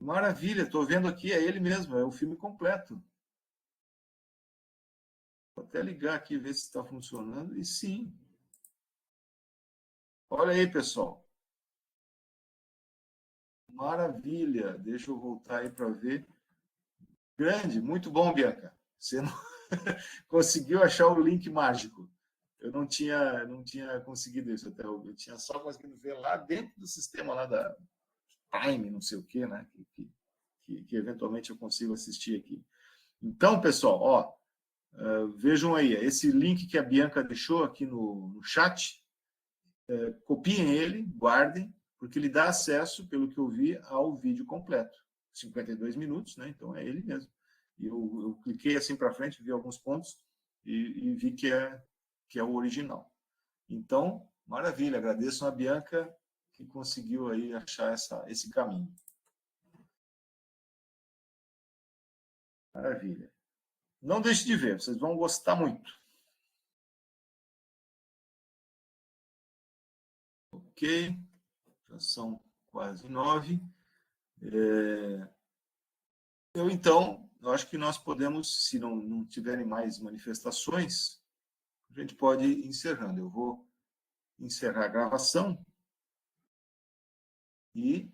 Maravilha, estou vendo aqui, é ele mesmo, é o filme completo. Vou até ligar aqui e ver se está funcionando. E sim. Olha aí, pessoal. Maravilha. Deixa eu voltar aí para ver. Grande, muito bom, Bianca. Você não... conseguiu achar o link mágico. Eu não tinha conseguido isso até. Eu tinha só conseguido ver lá dentro do sistema lá da Time, não sei o quê, né? Que eventualmente eu consigo assistir aqui. Então, pessoal, ó, vejam aí, esse link que a Bianca deixou aqui no chat, copiem ele, guardem, porque ele dá acesso, pelo que eu vi, ao vídeo completo. 52 minutos, né? Então é ele mesmo. E eu cliquei assim para frente, vi alguns pontos e vi que é o original. Então, maravilha, agradeço a Bianca que conseguiu aí achar esse caminho. Maravilha. Não deixe de ver, vocês vão gostar muito. Ok, já são quase 9. Eu acho que nós podemos, se não tiverem mais manifestações, a gente pode ir encerrando. Eu vou encerrar a gravação e